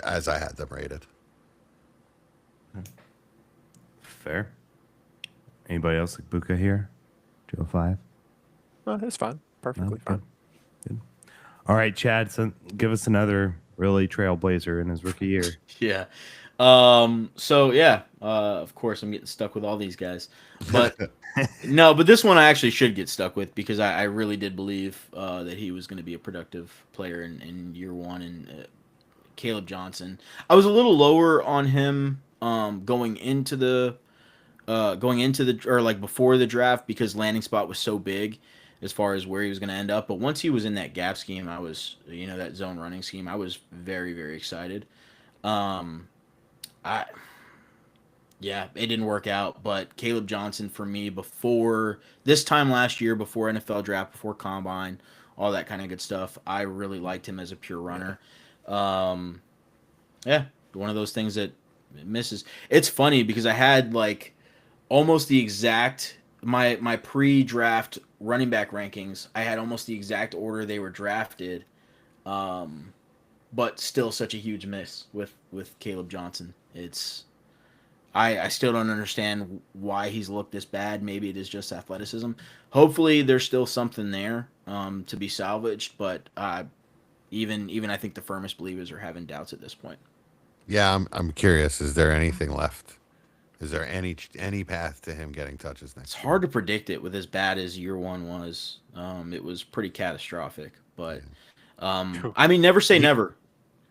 As I had them rated. Fair. Anybody else like Buka here? 205. That's fine. Perfectly fine. Good. All right, Chad, so give us another really trailblazer in his rookie year. Yeah. Of course I'm getting stuck with all these guys. But no, but this one I actually should get stuck with because I really did believe that he was going to be a productive player in year one. And Caleb Johnson, I was a little lower on him going into the or like before the draft because landing spot was so big as far as where he was going to end up. But once he was in that gap scheme, I was, that zone running scheme, I was very, very excited. It didn't work out, but Caleb Johnson for me before this time last year, before NFL draft, before combine, all that kind of good stuff, I really liked him as a pure runner. One of those things that misses. It's funny because I had like almost the exact my pre-draft running back rankings. I had almost the exact order they were drafted, but still such a huge miss with Caleb Johnson. It's I still don't understand why he's looked this bad. Maybe it is just athleticism. Hopefully there's still something there to be salvaged, but even I think the firmest believers are having doubts at this point. Yeah, I'm curious. Is there anything left? Is there any path to him getting touches next It's year? hard to predict it with as bad as year one was. It was pretty catastrophic, but I mean, never say never.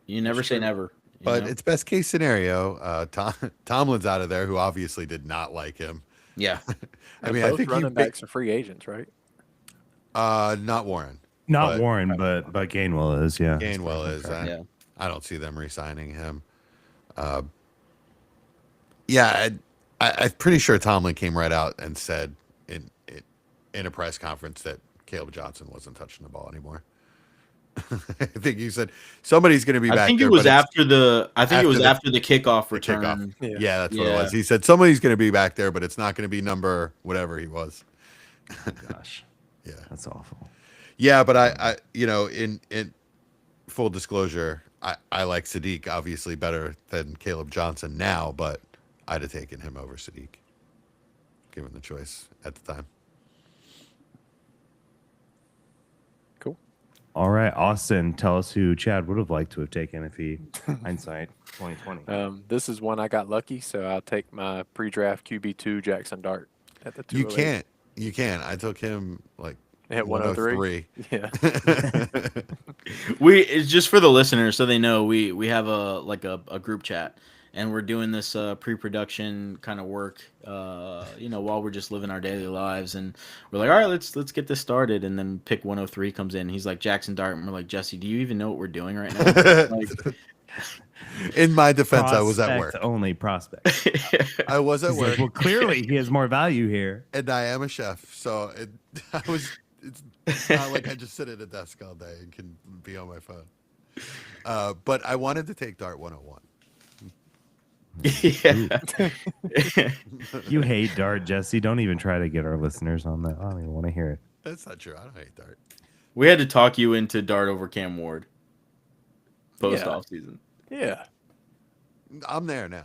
You never say never. But it's best case scenario. Tomlin's out of there, who obviously did not like him. Yeah. I mean, I think running backs are free agents, right? Not Warren. Not Warren, but Gainwell is, yeah. Gainwell is. Yeah. I don't see them re-signing him. I'm pretty sure Tomlin came right out and said in a press conference that Caleb Johnson wasn't touching the ball anymore. I think he said somebody's going to be back there. I think it was after the kickoff return. Kickoff. Yeah, that's what it was. He said somebody's going to be back there, but it's not going to be number whatever he was. Gosh. Yeah. That's awful. Yeah, but I in full disclosure, I like Sadiq obviously better than Caleb Johnson now, but I'd have taken him over Sadiq, given the choice at the time. Cool. All right, Austin, tell us who Chad would have liked to have taken if he hindsight 2020. This is one I got lucky, so I'll take my pre-draft QB2 Jackson Dart at the 208. You can't. I took him like at 103. Yeah. It's just for the listeners so they know we have a group chat and we're doing this pre-production kind of work while we're just living our daily lives, and we're like, all right, let's get this started, and then pick 103 comes in. He's like Jackson Dart, and we're like, Jesse, do you even know what we're doing right now? In my defense, I was at work. Only prospect. I was at work. Well, clearly he has more value here. And I am a chef, so it's not like I just sit at a desk all day and can be on my phone. But I wanted to take Dart 101. Yeah. You hate Dart, Jesse. Don't even try to get our listeners on that. I don't even want to hear it. That's not true. I don't hate Dart. We had to talk you into Dart over Cam Ward post off season. Yeah. I'm there now.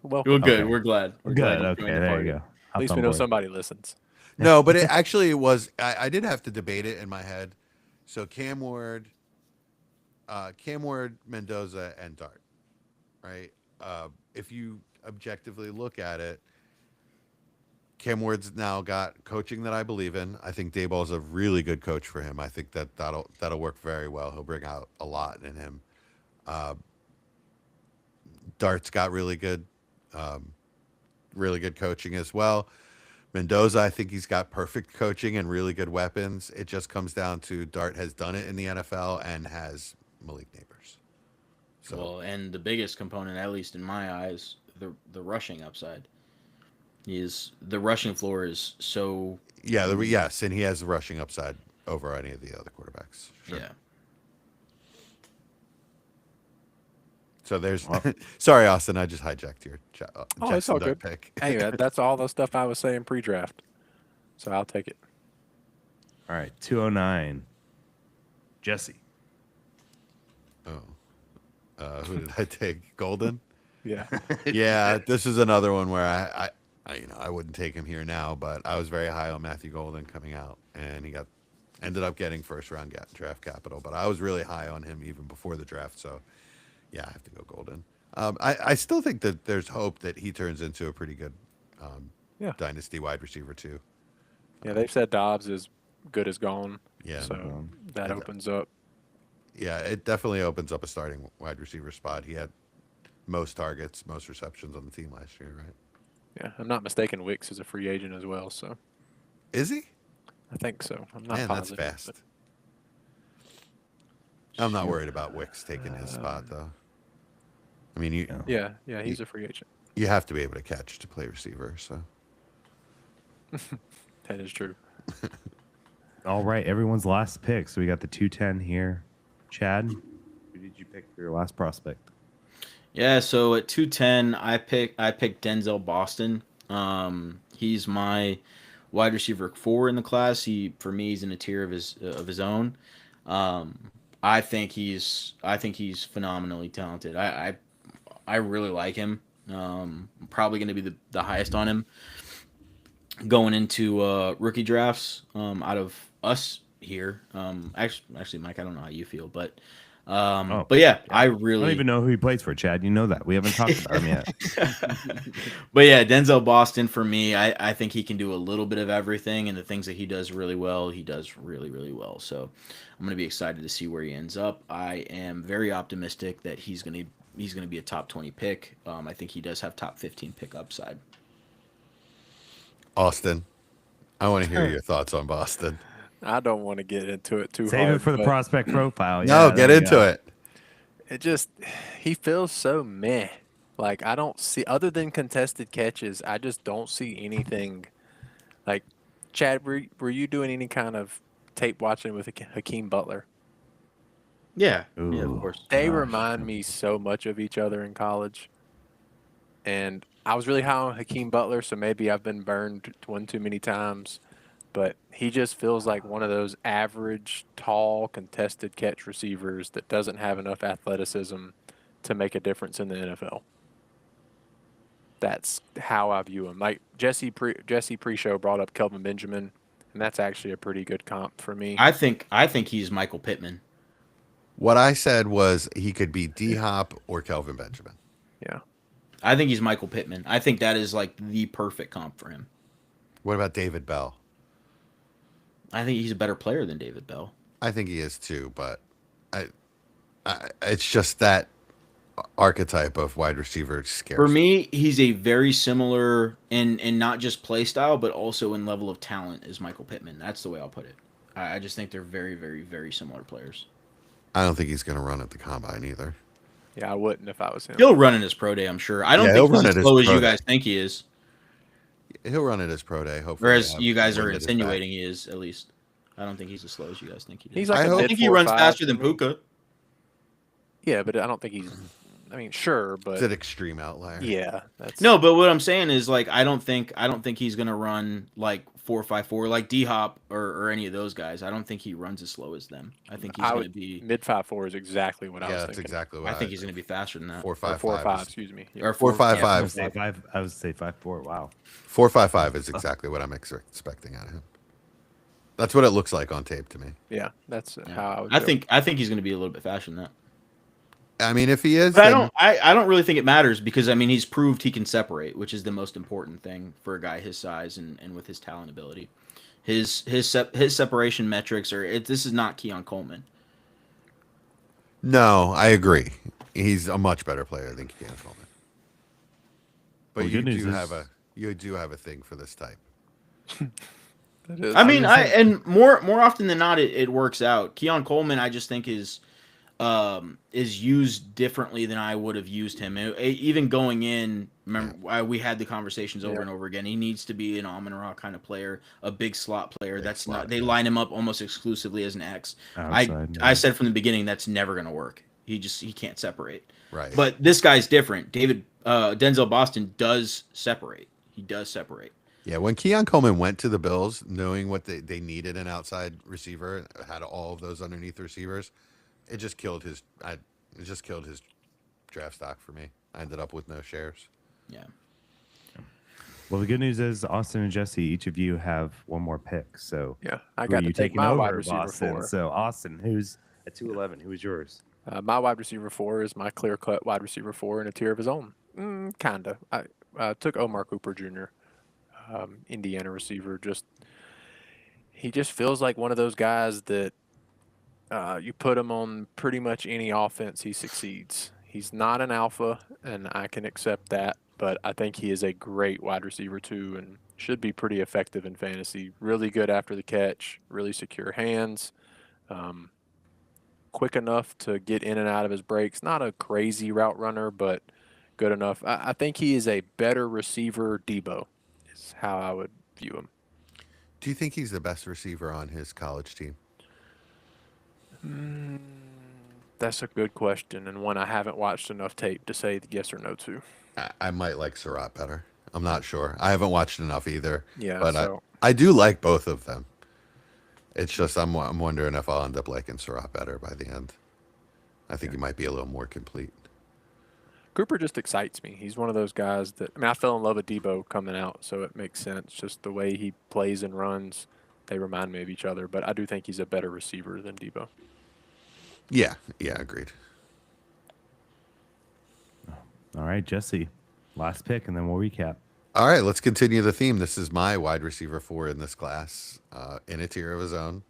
Well, we're good. Okay. We're glad. We're Good. glad Okay, there you go. at least we know somebody listens. No, but it was. I did have to debate it in my head. So Cam Ward, Mendoza, and Dart, right? If you objectively look at it, Cam Ward's now got coaching that I believe in. I think Dayball's a really good coach for him. I think that'll work very well. He'll bring out a lot in him. Dart's got really good coaching as well. Mendoza, I think he's got perfect coaching and really good weapons. It just comes down to Dart has done it in the NFL and has Malik Neighbors. So, Well, and the biggest component, at least in my eyes, the rushing upside. The rushing floor is so yes, and he has the rushing upside over any of the other quarterbacks. Sure. Yeah. So there's sorry, Austin, I just hijacked your it's all good. pick. Hey, that's all the stuff I was saying pre-draft. So I'll take it. All right, 209. Jesse. Who did I take? Golden? Yeah. Yeah, this is another one where I wouldn't take him here now, but I was very high on Matthew Golden coming out, and he ended up getting first round draft capital, but I was really high on him even before the draft, so yeah, I have to go Golden. I still think that there's hope that he turns into a pretty good dynasty wide receiver too. Yeah, they've said Dobbs is good as gone. Yeah, so that opens up. Yeah, it definitely opens up a starting wide receiver spot. He had most targets, most receptions on the team last year, right? Yeah, I'm not mistaken. Wicks is a free agent as well. So is he? I think so. I'm not Man, positive. that's fast. I'm not worried about Wicks taking his spot though. I mean, he's a free agent. You have to be able to catch to play receiver, so that is true. All right, everyone's last pick. So we got the 210 here. Chad, who did you pick for your last prospect? Yeah, so at 210, I picked Denzel Boston. He's my wide receiver 4 in the class. For me, he's in a tier of his own. I think he's phenomenally talented. I really like him. I'm probably going to be the highest on him going into rookie drafts out of us here. Actually, Mike, I don't know how you feel, but yeah, I don't even know who he plays for, Chad. You know that. We haven't talked about him yet. But yeah, Denzel Boston for me, I think he can do a little bit of everything, and the things that he does really well, he does really, really well. So I'm going to be excited to see where he ends up. I am very optimistic that he's going to be a top 20 pick. I think he does have top 15 pick upside. Austin, I want to hear your thoughts on Boston. I don't want to get into it too hard. Save it for the prospect profile. No, get into it. He feels so meh. Like, I don't see, other than contested catches, I just don't see anything. Like, Chad, were you doing any kind of tape watching with Hakeem Butler? Yeah, Ooh. yeah, of course. They remind me so much of each other in college. And I was really high on Hakeem Butler, so maybe I've been burned one too many times. But he just feels like one of those average, tall, contested catch receivers that doesn't have enough athleticism to make a difference in the NFL. That's how I view him. Like Jesse pre-show brought up Kelvin Benjamin, and that's actually a pretty good comp for me. I think he's Michael Pittman. What I said was he could be D-Hop or Kelvin Benjamin. Yeah. I think he's Michael Pittman. I think that is like the perfect comp for him. What about David Bell? I think he's a better player than David Bell. I think he is too, but it's just that archetype of wide receiver scares For me, he's a very similar in not just play style, but also in level of talent as Michael Pittman. That's the way I'll put it. I just think they're very, very, very similar players. I don't think he's going to run at the combine either. Yeah, I wouldn't if I was him. He'll run in his pro day, I'm sure. I don't think he's as slow as you guys think he is. He'll run at his pro day, hopefully. Or as you guys are insinuating he is, at least. I don't think he's as slow as you guys think he is. He's like I think he runs faster than Puka. Yeah, but I don't think he's. I mean, sure, but it's an extreme outlier. Yeah, no. But what I'm saying is, like, I don't think he's gonna run like 4.54 like D-Hop or any of those guys. I don't think he runs as slow as them. I think he's gonna be mid 5.4 is exactly what I was thinking. Yeah, that's exactly what I think he's gonna be faster than that. 4.55. Excuse me. Yeah. Or 4.55. I would say 5.4. Wow. 4.55 is exactly what I'm expecting out of him. That's what it looks like on tape to me. Yeah, that's how I think he's going to be a little bit faster than that. I mean, if he is, But then I don't really think it matters because I mean he's proved he can separate, which is the most important thing for a guy his size and with his talent ability. His separation metrics are this is not Keon Coleman. no, I agree. He's a much better player than Keon Coleman. But Well, you good news do is- have a thing for this type. That is. I mean, and more often than not, it works out. Keon Coleman, I just think is used differently than I would have used him. Even going in, remember we had the conversations over and over again. He needs to be an Amon-Ra kind of player, a big slot player. That's not. They line him up almost exclusively as an X. I said from the beginning that's never going to work. He can't separate. Right. But this guy's different. Denzel Boston does separate. He does separate. Yeah, when Keon Coleman went to the Bills, knowing what they needed an outside receiver, had all of those underneath receivers, it just killed his draft stock for me. I ended up with no shares. Yeah. Well, the good news is Austin and Jesse, each of you have one more pick. So yeah, I who got are to you take taking my over, wide receiver Boston? 4. So Austin, who's at 211? Who is yours? My wide receiver 4 is my clear-cut wide receiver 4 in a tier of his own. Kinda. I took Omar Cooper Jr., Indiana receiver. He just feels like one of those guys that you put him on pretty much any offense, he succeeds. He's not an alpha, and I can accept that, but I think he is a great wide receiver too, and should be pretty effective in fantasy. Really good after the catch, really secure hands, quick enough to get in and out of his breaks. Not a crazy route runner, but good enough. I think he is a better receiver Debo, is how I would view him. Do you think he's the best receiver on his college team? That's a good question, and one I haven't watched enough tape to say yes or no to. I might like Surratt better. I'm not sure. I haven't watched enough either. Yeah, but so I do like both of them. It's just I'm wondering if I'll end up liking Surratt better by the end. I think he might be a little more complete. Cooper just excites me. He's one of those guys that, I mean, I fell in love with Debo coming out, so it makes sense. Just the way he plays and runs, they remind me of each other. But I do think he's a better receiver than Debo. Yeah, agreed. All right, Jesse, last pick, and then we'll recap. All right, let's continue the theme. This is my wide receiver 4 in this class, in a tier of his own.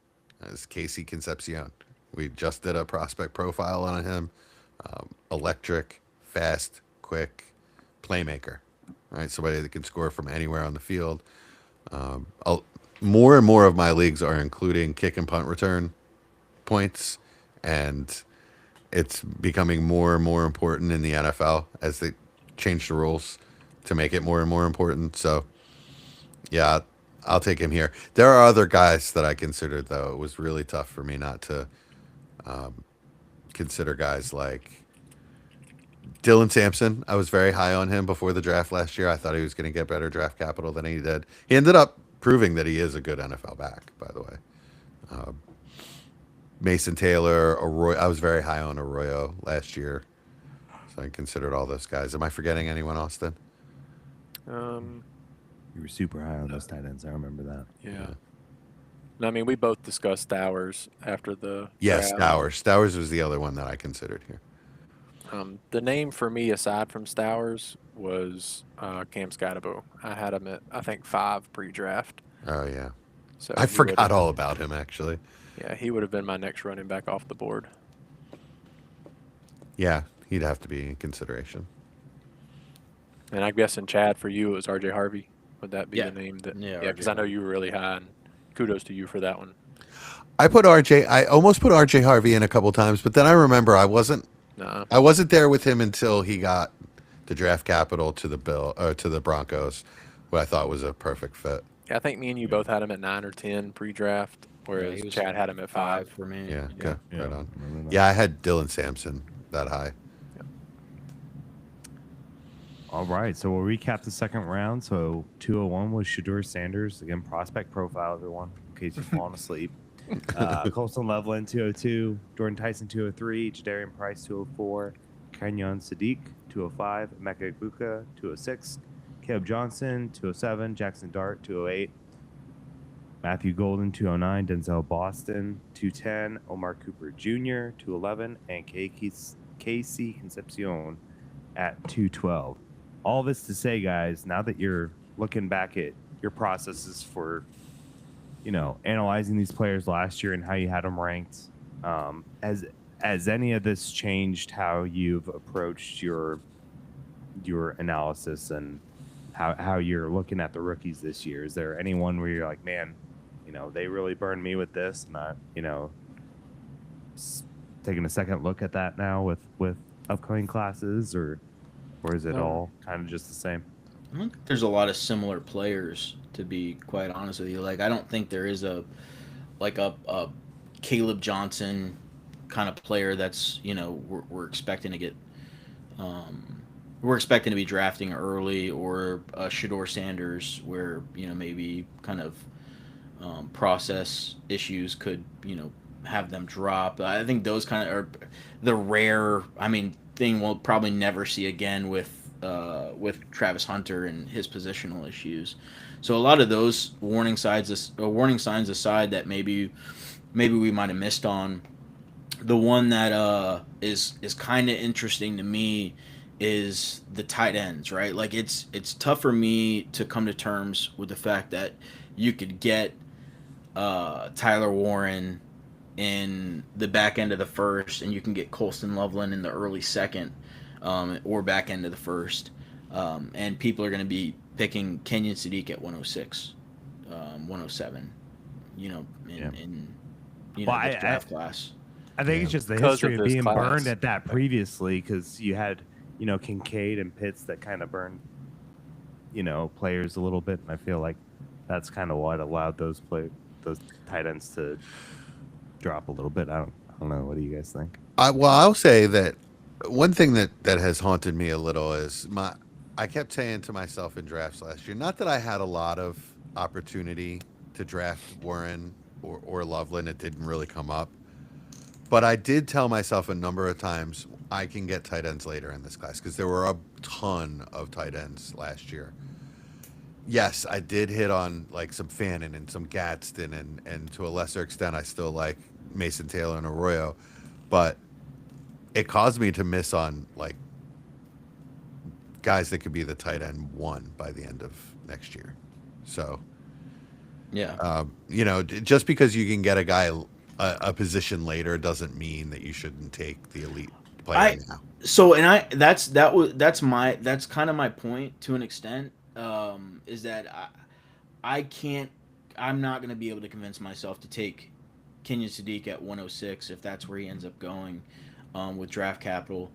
Is KC Concepcion. We just did a prospect profile on him. Electric, fast, quick, playmaker. Right, somebody that can score from anywhere on the field. More and more of my leagues are including kick and punt return points, and it's becoming more and more important in the NFL as they change the rules to make it more and more important. So, yeah, I'll take him here. There are other guys that I considered, though. It was really tough for me not to consider guys like Dylan Sampson. I was very high on him before the draft last year. I thought he was going to get better draft capital than he did. He ended up proving that he is a good NFL back, by the way. Mason Taylor, Arroyo. I was very high on Arroyo last year. So I considered all those guys. Am I forgetting anyone, Austin? You were super high on those tight ends. I remember that. Yeah. No, I mean, we both discussed Stowers after the Yes, draft. Stowers. Stowers was the other one that I considered here. The name for me, aside from Stowers, was Cam Scotabo. I had him at, I think, 5 pre-draft. Oh, yeah. So I forgot all about him, actually. Yeah, he would have been my next running back off the board. Yeah, he'd have to be in consideration. And I'm guessing, Chad, for you, it was R.J. Harvey. Would that be Yeah. the name? Yeah, because RJ I know you were really high, and kudos to you for that one. I almost put RJ Harvey in a couple times, but then I remember I wasn't there with him until he got the draft capital to the Broncos, who I thought was a perfect fit. Yeah, I think me and you both had him at 9 or 10 pre-draft, whereas he was Chad had him at 5. for me. Yeah, okay, Yeah, right on. remember that. Yeah, I had Dylan Sampson that high. All right, so we'll recap the second round. So 201 was Shadur Sanders. Again, prospect profile, everyone, in case you've fallen asleep. Colson Loveland, 202. Jordan Tyson, 203. Jadarian Price, 204. Kenyon Sadiq, 205. Emeka Egbuka, 206. Caleb Johnson, 207. Jackson Dart, 208. Matthew Golden, 209. Denzel Boston, 210. Omar Cooper Jr., 211. And KC Concepcion at 212. All this to say, guys, now that you're looking back at your processes for, analyzing these players last year and how you had them ranked, has any of this changed how you've approached your analysis and how you're looking at the rookies this year? Is there anyone where you're like, man, they really burned me with this, and I, taking a second look at that now with upcoming classes, or is it all kind of just the same? I don't think there's a lot of similar players, to be quite honest with you. Like, I don't think there is a Caleb Johnson kind of player that's, we're expecting to get, we're expecting to be drafting early, or Shador Sanders, where, maybe kind of process issues could, have them drop. I think those kind of are the rare, thing we'll probably never see again with Travis Hunter and his positional issues. So a lot of those warning signs aside that maybe we might have missed on, the one that is kind of interesting to me is the tight ends, right? Like, it's tough for me to come to terms with the fact that you could get Tyler Warren in the back end of the first, and you can get Colston Loveland in the early second, or back end of the first, and people are going to be picking Kenyon Sadiq at 106, 107, in this draft class. I think it's just the Because history of of this being class. burned at that previously, because you had, Kincaid and Pitts that kind of burned, players a little bit, and I feel like that's kind of what allowed those tight ends to drop a little bit. I don't know. What do you guys think? I'll say that one thing that has haunted me a little is I kept saying to myself in drafts last year, not that I had a lot of opportunity to draft Warren or Loveland, it didn't really come up, but I did tell myself a number of times I can get tight ends later in this class, because there were a ton of tight ends last year. Yes, I did hit on like some Fannin and some Gadsden, and to a lesser extent, I still like Mason Taylor and Arroyo, but it caused me to miss on like guys that could be the tight end one by the end of next year. So, Yeah. Just because you can get a guy a position later doesn't mean that you shouldn't take the elite player now. So, and that's kind of my point to an extent, is that I'm not going to be able to convince myself to take Kenyon Sadiq at 106 if that's where he ends up going, with draft capital,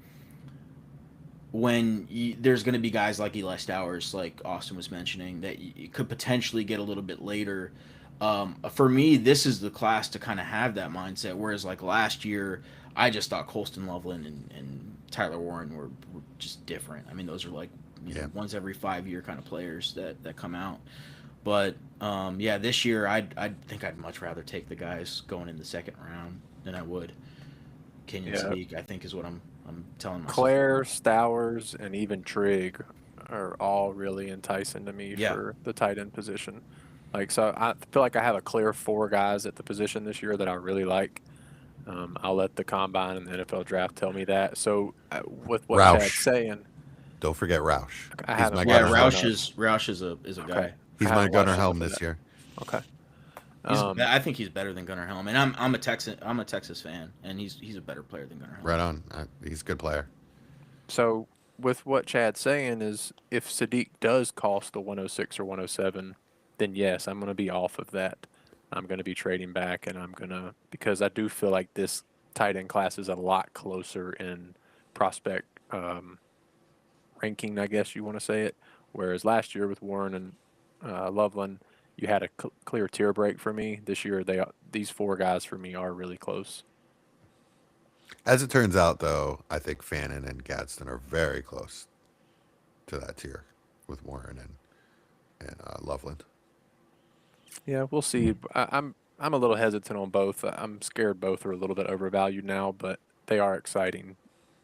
when there's going to be guys like Eli Stowers, like Austin was mentioning, that you could potentially get a little bit later. For me, this is the class to kind of have that mindset, whereas like last year, I just thought Colston Loveland and Tyler Warren were just different. Those are like once every 5 year kind of players that come out. But this year I think I'd much rather take the guys going in the second round than I would Kenyon Sadiq, I think, is what I'm telling myself. Claire, Stowers, and even Trigg are all really enticing to me for the tight end position. Like, so I feel like I have a clear 4 guys at the position this year that I really like. I'll let the combine and the NFL draft tell me that. So with what Chad's saying, don't forget Roush. Roush is a guy. He's my Gunnar Helm this year. Okay. I think he's better than Gunnar Helm, and I'm a Texas fan, and he's a better player than Gunnar Helm. Right on. He's a good player. So with what Chad's saying is, if Sadiq does cost the 106 or 107, then yes, I'm going to be off of that. I'm going to be trading back, and because I do feel like this tight end class is a lot closer in prospect ranking, I guess you want to say it. Whereas last year with Warren and Loveland, you had a clear tier break for me. This year, these 4 guys for me are really close. As it turns out, though, I think Fannin and Gadsden are very close to that tier with Warren and Loveland. Yeah, we'll see. I'm a little hesitant on both. I'm scared both are a little bit overvalued now, but they are exciting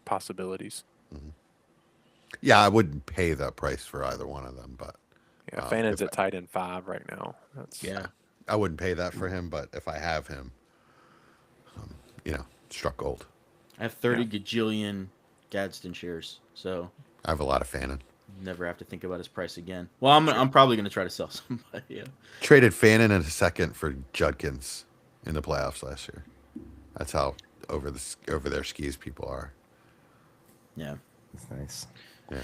possibilities. Mm-hmm. Yeah, I wouldn't pay that price for either one of them, but Fannin's at tight end 5 right now. I wouldn't pay that for him, but if I have him, struck gold. I have 30 gajillion Gadsden shares, so I have a lot of Fannin. never have to think about his price again. Well, I'm probably gonna try to sell somebody. Yeah. Traded Fannin in a second for Judkins in the playoffs last year. That's how over their skis people are. Yeah. That's nice. Yeah.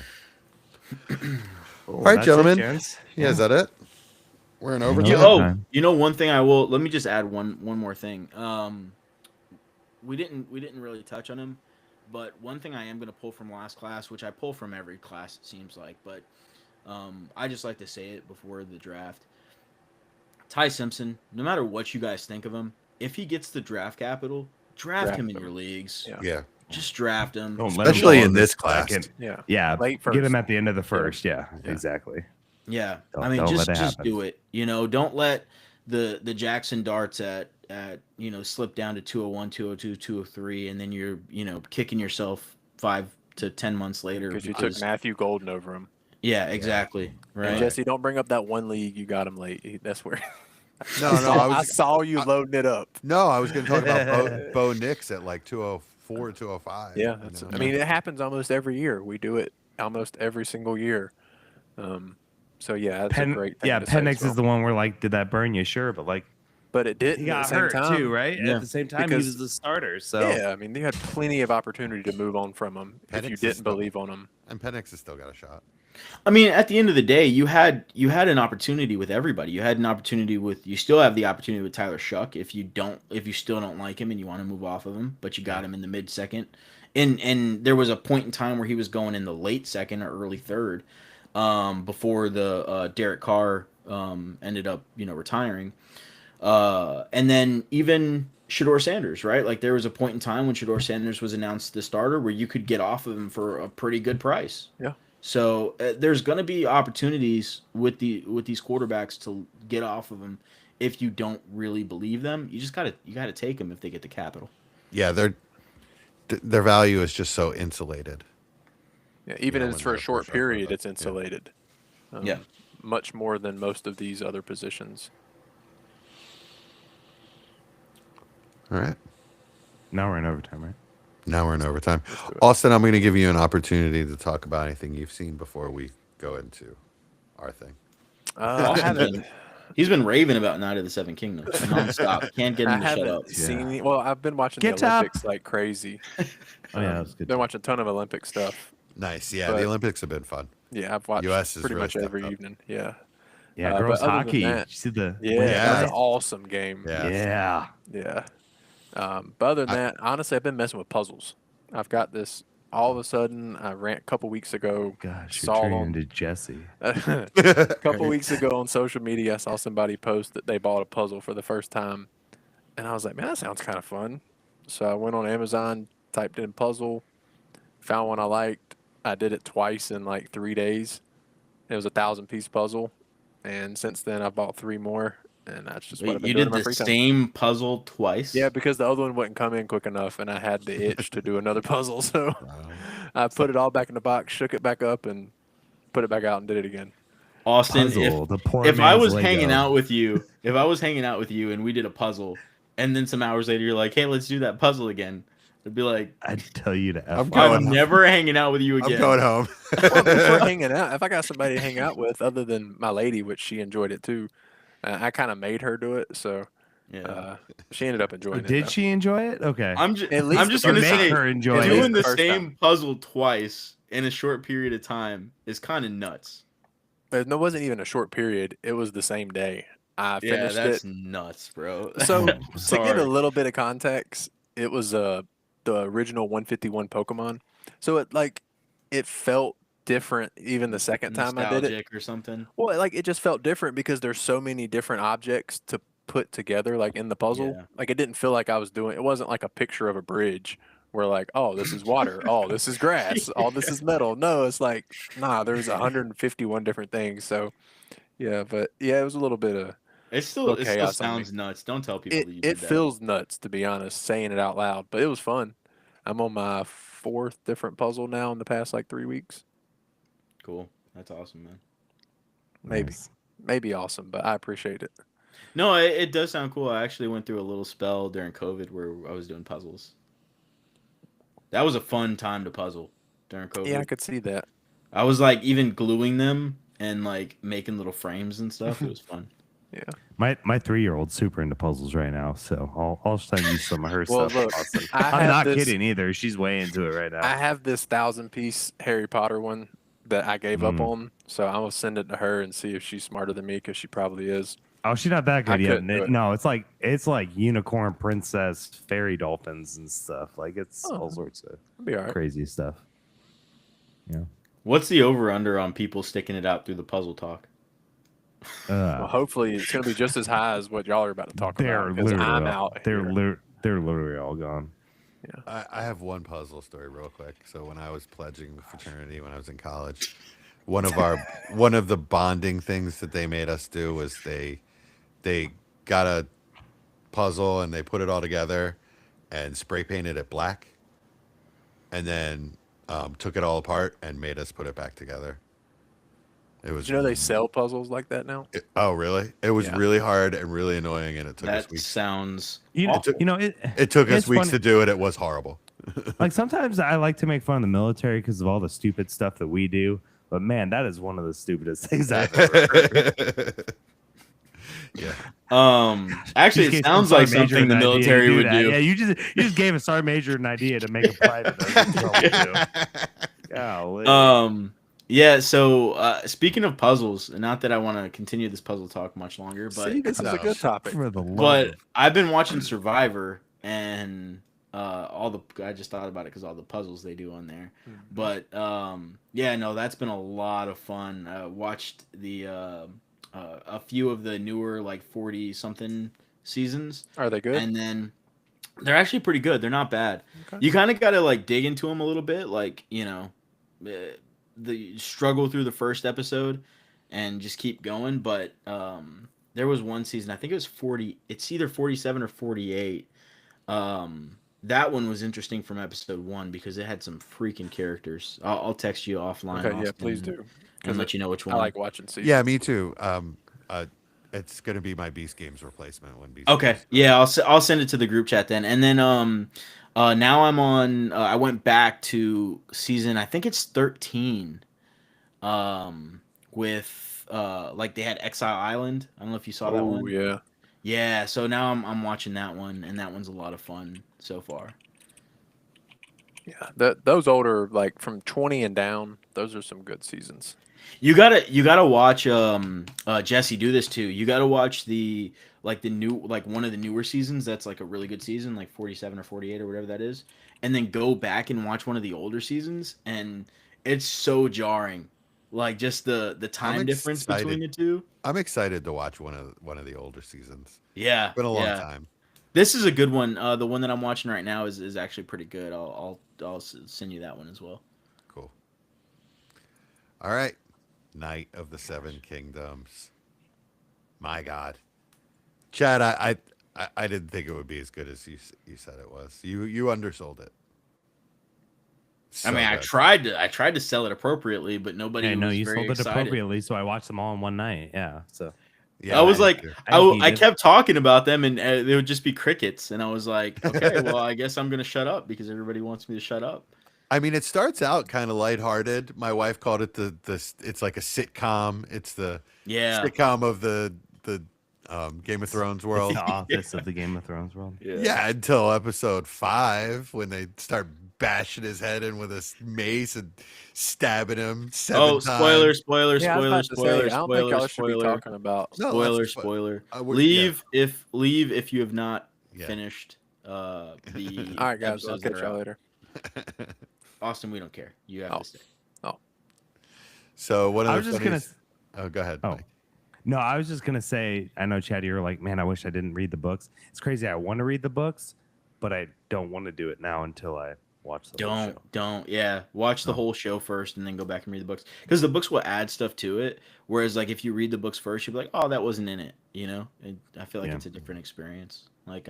Cool, All right, that's it, gentlemen. gents. Yeah, is that it? We're in Yeah. overtime. Oh, Overtime. one thing I will. Let me just add one more thing. We didn't really touch on him, but one thing I am gonna pull from last class, which I pull from every class it seems like, but I just like to say it before the draft. Ty Simpson, no matter what you guys think of him, if he gets the draft capital, draft him in your leagues. Yeah. Yeah. Just draft him. Don't let him Especially fall in the this class. second. Yeah. Yeah, Late get him first. at the end of the first. Yeah, exactly. Yeah, Don't- I mean, don't let just it just happen. do it. You know, don't let the Jackson darts at slip down to 201, 202, 203, and then you're kicking yourself 5 to 10 months later Because you took Matthew Golden over him. Yeah, exactly. Right. And Jesse, don't bring up that one league you got him late. That's where. No, I saw you loading it up. No, I was going to talk about Bo Nix at like 204, 205. Yeah, you know? I mean, it happens almost every year. We do it almost every single year. So yeah, that's a great thing to say Penix as well. is the one where like, did that burn you? Sure, but like, But it didn't. he got at the same hurt time. too, right? Yeah. At the same time, Because- he was the starter. So Yeah, I mean, you had plenty of opportunity to move on from him if Penix you is didn't still- believe on him. And Penix has still got a shot. I mean, at the end of the day, you had an opportunity with everybody. You still have the opportunity with Tyler Shuck if you still don't like him and you want to move off of him, but you got him in the mid second. And there was a point in time where he was going in the late second or early third, before the Derek Carr ended up retiring. And then even Shedeur Sanders, right? Like there was a point in time when Shedeur Sanders was announced the starter where you could get off of him for a pretty good price. Yeah. So there's going to be opportunities with these quarterbacks to get off of them if you don't really believe them. You just gotta take them if they get the capital. Yeah, their value is just so insulated. Yeah, even Yeah, if it's when for a they're short first round period, quarterback. it's insulated. Yeah. Much more than most of these other positions. All right. now we're in overtime, right? Now we're in overtime. Let's do it. Austin, I'm going to give you an opportunity to talk about anything you've seen before we go into our thing. I haven't. He's been raving about Night of the Seven Kingdoms nonstop. Can't get I him to shut up. haven't seen. Well, I've been watching Get the up. Olympics like crazy. Oh yeah, that was good. Been watching a ton of Olympic stuff. Nice. Yeah, But- the Olympics have been fun. Yeah, I've watched US has pretty really much stepped every up. evening. Yeah. Yeah, but girls other than hockey. that- You see the Yeah, Yeah. that was an awesome game. Yeah. yeah. But other than that, honestly, I've been messing with puzzles. I've got this. All of a sudden, I ran a couple weeks ago. Gosh, Saw you're turning on- into Jesse. A couple weeks ago on social media, I saw somebody post that they bought a puzzle for the first time, and I was like, "Man, that sounds kind of fun." So I went on Amazon, typed in puzzle, found one I liked. I did it twice in like 3 days. It was a 1,000-piece puzzle, and since then I've bought 3 more, and that's just what I've Wait, been you doing did in my the free time. same puzzle twice? Yeah, because the other one wouldn't come in quick enough, and I had the itch to do another puzzle. So I put it all back in the box, shook it back up, and put it back out and did it again. Austin, Puzzle, the poor if I man's was Lego. hanging out with you, and we did a puzzle, and then some hours later you're like, "Hey, let's do that puzzle again," I'd be like, I'd tell you to F I'm off. going "I'm never hanging out with you again." I'm going home. Well, I prefer hanging out. If I got somebody to hang out with other than my lady, which she enjoyed it too, I kind of made her do it, so Yeah. she ended up enjoying it. Did though. she enjoy it? Okay. I'm just At least just the gonna first say make her enjoy At it. least doing the first same time. puzzle twice in a short period of time is kind of nuts. It wasn't even a short period. It was the same day. I Yeah, finished that's it. nuts, bro. So to get Sorry. a little bit of context, it was the original 151 Pokemon. So it felt different even the second time I did it. Nostalgic or something. Well, like it just felt different because there's so many different objects to put together, like in the puzzle. Yeah. Like it didn't feel like I was doing. It wasn't like a picture of a bridge where like, oh, this is water, oh, this is grass, oh, this is metal. No, it's like, nah, there's 151 different things. So, yeah, but yeah, it was a little bit of. It still Little chaos on me. sounds nuts. Don't tell people that you It did that. feels nuts to be honest, saying it out loud, but it was fun. I'm on my 4th different puzzle now in the past like 3 weeks. Cool. That's awesome, man. Maybe, Nice. maybe awesome, but I appreciate it. No, it does sound cool. I actually went through a little spell during COVID where I was doing puzzles. That was a fun time to puzzle during COVID. Yeah, I could see that. I was like even gluing them and like making little frames and stuff. It was fun. Yeah. My 3-year-old's super into puzzles right now, so I'll send you some of her Well, stuff. look, Austin. I I'm have not this- kidding either. She's way into it right now. I have this 1,000-piece Harry Potter one that I gave up on, so I will send it to her and see if she's smarter than me, because she probably is. Oh, she's not that I good yet. couldn't do it. No, it's like unicorn, princess, fairy dolphins and stuff. Like it's all sorts of It'll be all right. crazy stuff. Yeah. What's the over under on people sticking it out through the puzzle talk? Well, hopefully it's going to be just as high as what y'all are about to talk They're about, because literally I'm all, out they're here. they're literally all gone. I have one puzzle story real quick. So when I was pledging the fraternity when I was in college, one of the bonding things that they made us do was they got a puzzle and they put it all together and spray painted it black, and then took it all apart and made us put it back together. It was. Did you know they sell puzzles like that now? Oh, really? It was Yeah. really hard and really annoying, and it took us That weeks. sounds awful. It took us it's weeks funny. to do it. It was horrible. Like sometimes I like to make fun of the military because of all the stupid stuff that we do. But man, that is one of the stupidest things I've ever heard. Yeah. Actually, You just it gave sounds some like sergeant major something the an idea to military do would that. do. Yeah, you just gave a sergeant major an idea to make a private. That's what we do. Golly. Yeah, so speaking of puzzles, and not that I want to continue this puzzle talk much longer, but See, this is a good topic. For the love but of- I've been watching Survivor, and I just thought about it because all the puzzles they do on there. But yeah, no, that's been a lot of fun. Watched the a few of the newer like 40 something seasons, Are they good? and then they're actually pretty good. They're not bad. Okay. You kind of got to like dig into them a little bit, like the struggle through the first episode and just keep going. But there was one season, I think it was 40. It's either 47 or 48. That one was interesting from episode 1 because it had some freaking characters. I'll text you offline. Okay, yeah, Austin, please do. and let you know which one. I like watching seasons. Yeah, me too. It's gonna be my Beast Games replacement when Beast. Okay, Games yeah, I'll send it to the group chat then, and then now I'm on. I went back to season, I think it's 13. With like they had Exile Island. I don't know if you saw that Oh one. yeah. Yeah, so now I'm watching that one, and that one's a lot of fun so far. Yeah, those older, like from 20 and down, those are some good seasons. You gotta watch Jesse do this too. You gotta watch the new one of the newer seasons that's like a really good season, like 47 or 48 or whatever that is, and then go back and watch one of the older seasons, and it's so jarring. Like just the time difference between the two. I'm excited to watch one of the older seasons. Yeah, It's been a long yeah. time. This is a good one. The one that I'm watching right now is actually pretty good. I'll send you that one as well. Cool. All right. Knight of the Seven Kingdoms. My God. Chad, I didn't think it would be as good as you said it was. You undersold it. I mean, good. I tried to sell it appropriately, but nobody was you very sold it excited. appropriately, so I watched them all in one night. Yeah, so Yeah, I was I like, did too. I kept talking about them, and they would just be crickets. And I was like, okay, well, I guess I'm gonna shut up because everybody wants me to shut up. I mean, it starts out kind of lighthearted. My wife called it it's like a sitcom. It's the Yeah, sitcom of the Game of Thrones world. the office of the Game of Thrones world. Yeah, until episode 5 when they start bashing his head in with a mace and stabbing him 7 Oh, times. spoiler! Yeah, I was about to say, I don't think y'all should be talking about. No, that's fine. Spoiler! We're- Leave if you have not Yeah. finished the. All right, guys, I'll episodes that catch are y'all out. later. Austin, we don't care. You have Oh. to stay. So one of I the was just funniest... Oh, go ahead. Oh. Mike. No, I was just gonna say. I know, Chad, you're like, man, I wish I didn't read the books. It's crazy. I want to read the books, but I don't want to do it now until I watch the whole show. Don't. Yeah, watch the whole show first and then go back and read the books because the books will add stuff to it. Whereas, like, if you read the books first, you'll be like, oh, that wasn't in it. You know, I feel like Yeah. it's a different experience. Like,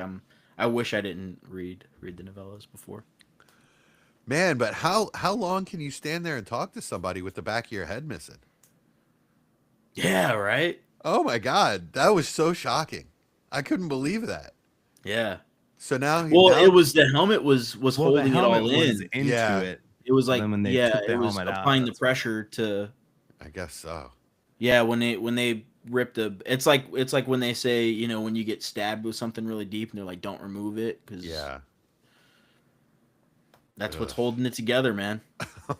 I wish I didn't read the novellas before. Man, but how long can you stand there and talk to somebody with the back of your head missing? Yeah, right. Oh my God, that was so shocking. I couldn't believe that. Yeah, So now, Well, now it was the helmet was Well, the holding it helmet all was in. into Yeah. it. It was like then when they took the it was helmet out, applying the that's when- pressure to I guess so. when they rip the it's like when they say, you know, when you get stabbed with something really deep and they're like, don't remove it because Yeah. that's what's Ugh. holding it together, man.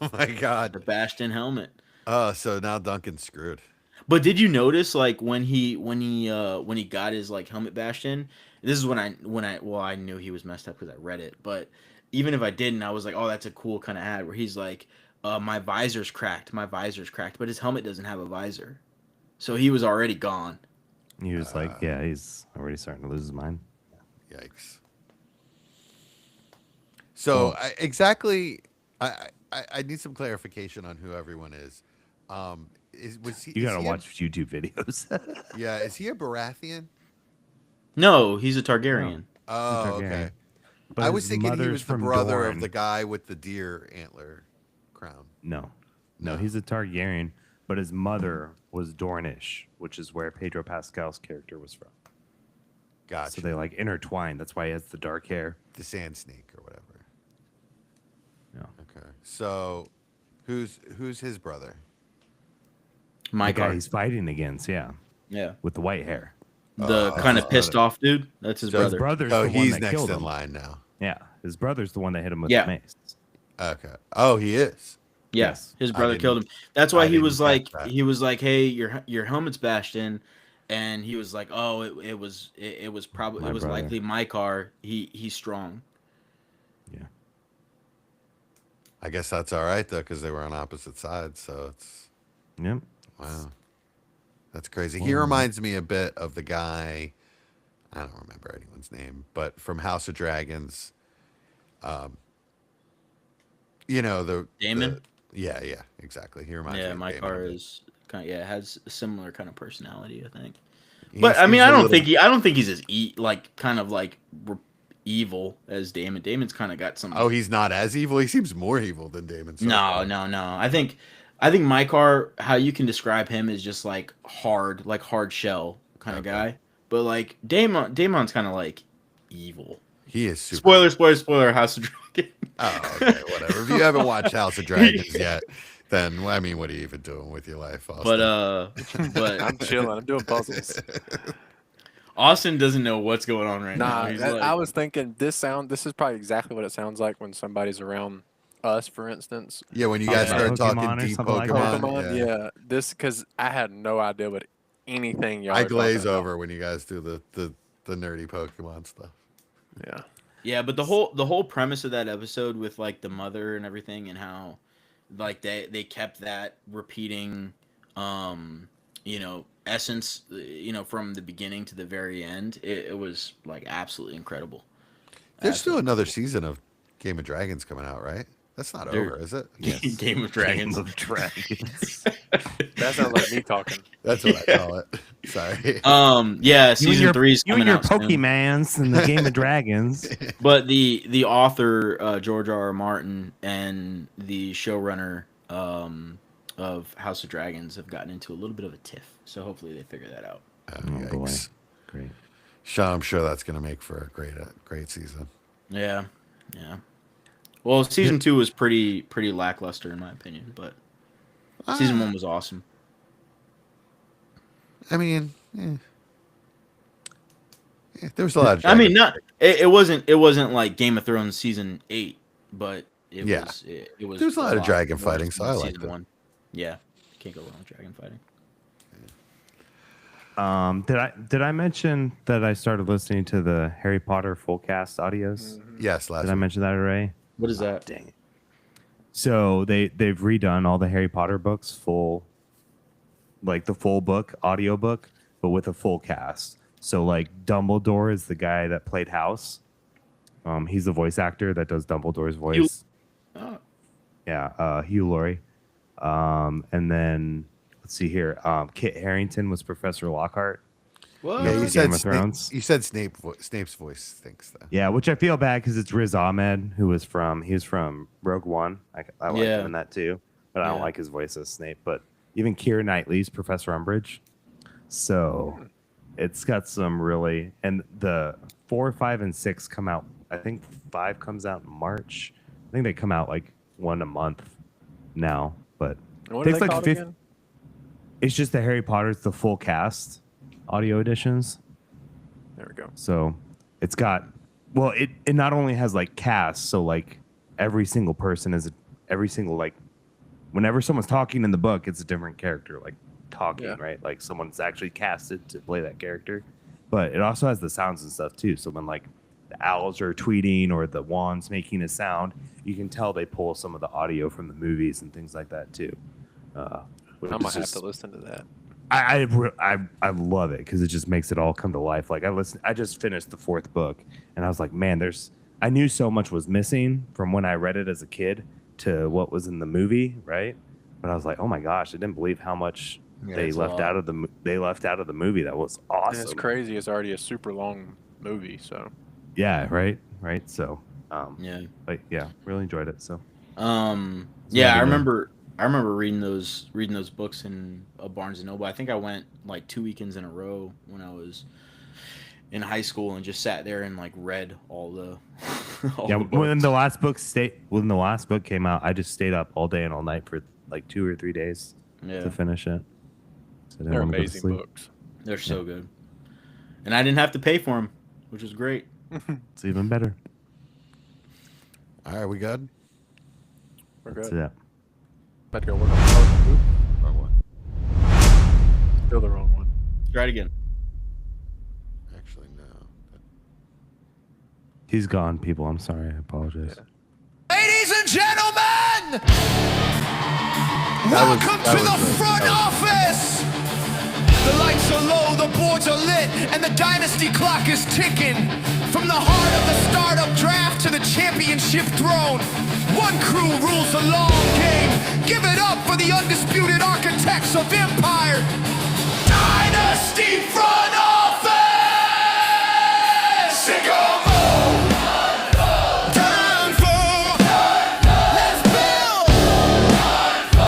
Oh my God. The bashed in helmet. Oh, so now Duncan's screwed. But did you notice like when he got his like helmet bashed in? This is when I well, I knew he was messed up because I read it, but even if I didn't, I was like, oh, that's a cool kind of ad where he's like, my visor's cracked, but his helmet doesn't have a visor, so he was already gone. He was like, yeah, he's already starting to lose his mind. Yikes. So Well- I need some clarification on who everyone is. Was he? You is gotta he a- watch YouTube videos. yeah, is he a Baratheon? No, he's a Targaryen. Oh, Targaryen. okay. But I was his thinking he mother's was the from brother of Dorne. the guy with the deer antler crown. No, No. he's a Targaryen, but his mother was Dornish, which is where Pedro Pascal's character was from. Gotcha. So they like intertwined. That's why he has the dark hair. The sand snake or whatever. Yeah. Okay. So who's his brother? My The guy guy, he's fighting against, yeah, yeah, with the white hair. the Oh, kind his of pissed brother. off dude. That's his So his brother. brother's Oh, the one he's that next killed in him. line now. Yeah, his brother's the one that hit him with Yeah. the mace. Okay. Oh, he is. Yes, his I brother didn't- killed him. That's why I he didn't was catch like, that. hey, your helmet's bashed in, and he was like, oh, it was probably My it was brother. likely my car. He's strong. Yeah. I guess that's all right though, because they were on opposite sides. So it's Yep. wow, that's crazy. He reminds me a bit of the guy. I don't remember anyone's name, but from House of Dragons. You know Damon? Yeah, exactly. He reminds me. Yeah, of my Damon car a bit. is kind of, has a similar kind of personality, I think. He But I seems mean, a I little- don't think he's as kind of like evil as Damon. Damon's kind of got some. Oh, he's not as evil. He seems more evil than Damon. So No, far. no, no. I think my car, how you can describe him is just like hard shell kind of Okay. guy. But like Damon's kind of like evil. He is super. Spoiler, House of Dragon. Oh, okay, whatever. If you haven't watched House of Dragons yet, then I mean, what are you even doing with your life, Austin? But I'm chilling. I'm doing puzzles. Austin doesn't know what's going on right now. Nah, He's I like, was thinking this is probably exactly what it sounds like when somebody's around us, for instance. Yeah, when you Talking guys about start talking Pokemon or deep something like Pokemon, that? Pokemon, yeah. yeah. This because I had no idea what anything y'all. I were glaze talking about. over when you guys do the nerdy Pokemon stuff. Yeah. yeah, but the whole premise of that episode with like the mother and everything and how like they kept that repeating essence from the beginning to the very end, it was like absolutely incredible. There's still Absolutely. another season of Game of Dragons coming out, right? That's not There- over, is it? Yes. Game of Dragons. Game of Dragons. That sounds like me talking. That's what I call it. Sorry. Yeah, season 3 is you coming and your out soon. Pokemans and the Game of Dragons. But the author George R. R. Martin and the showrunner of House of Dragons have gotten into a little bit of a tiff. So hopefully they figure that out. Oh, Oh, boy. yikes. Great. Sean, I'm sure that's going to make for a great season. Yeah. Well, season 2 was pretty lackluster in my opinion, but season 1 was awesome. I mean, there was a lot of. I mean, dragon- it wasn't like Game of Thrones season 8, but it Yeah. was it was. There was a lot of dragon more fighting, so than I liked season it. 1. Yeah, can't go wrong with dragon fighting. Did I mention that I started listening to the Harry Potter full cast audios? Yes, last Did I week. mention that already? What is that? Dang it. So they've redone all the Harry Potter books full, like the full book, audio book, but with a full cast. So like Dumbledore is the guy that played House. He's the voice actor that does Dumbledore's voice. Oh, Yeah, Hugh Laurie. And then let's see here. Kit Harington was Professor Lockhart. what? Yeah, you Game said of Thrones. You said Snape's voice stinks though. Yeah, which I feel bad because it's Riz Ahmed, he was from Rogue One. I like Yeah. him in that too, but I don't Yeah. like his voice as Snape. But even Keira Knightley's Professor Umbridge. So it's got some really, and the 4, 5, and 6 come out. I think 5 comes out in March. I think they come out like one a month now, but What are takes they like called 50. again? It's just the Harry Potter's the full cast audio editions. There we go. So it's got, well, it not only has like cast, so like every single person is every single, like whenever someone's talking in the book, it's a different character like talking, Yeah. right? Like someone's actually casted to play that character. But it also has the sounds and stuff too. So when like the owls are tweeting or the wand's making a sound, you can tell they pull some of the audio from the movies and things like that too. I might have to listen to that. I love it because it just makes it all come to life. Like I just finished the 4th book and I was like, man, I knew so much was missing from when I read it as a kid to what was in the movie, right? But I was like, oh my gosh, I didn't believe how much they left out of the movie. That was awesome. And it's crazy. It's already a super long movie, so. Yeah, right. So, Yeah. but yeah, really enjoyed it. So, yeah, I remember reading those books in a Barnes and Noble. I think I went like 2 weekends in a row when I was in high school and just sat there and like read all the yeah. the When books. the last book came out, I just stayed up all day and all night for like 2 or 3 days to finish it. So I didn't They're wanna go to amazing sleep. books. They're so good, and I didn't have to pay for them, which was great. It's even better. All right, we good? We're That's good. it. About to go work on the Wrong one. Still the wrong one. Try it again. Actually, no. He's gone, people. I'm sorry. I apologize. Yeah. Ladies and gentlemen, welcome to the front office. The lights are low, the boards are lit, and the Dynasty clock is ticking. From the heart of the startup draft to the championship throne, one crew rules the long game. Give it up for the undisputed architects of empire, Dynasty front office.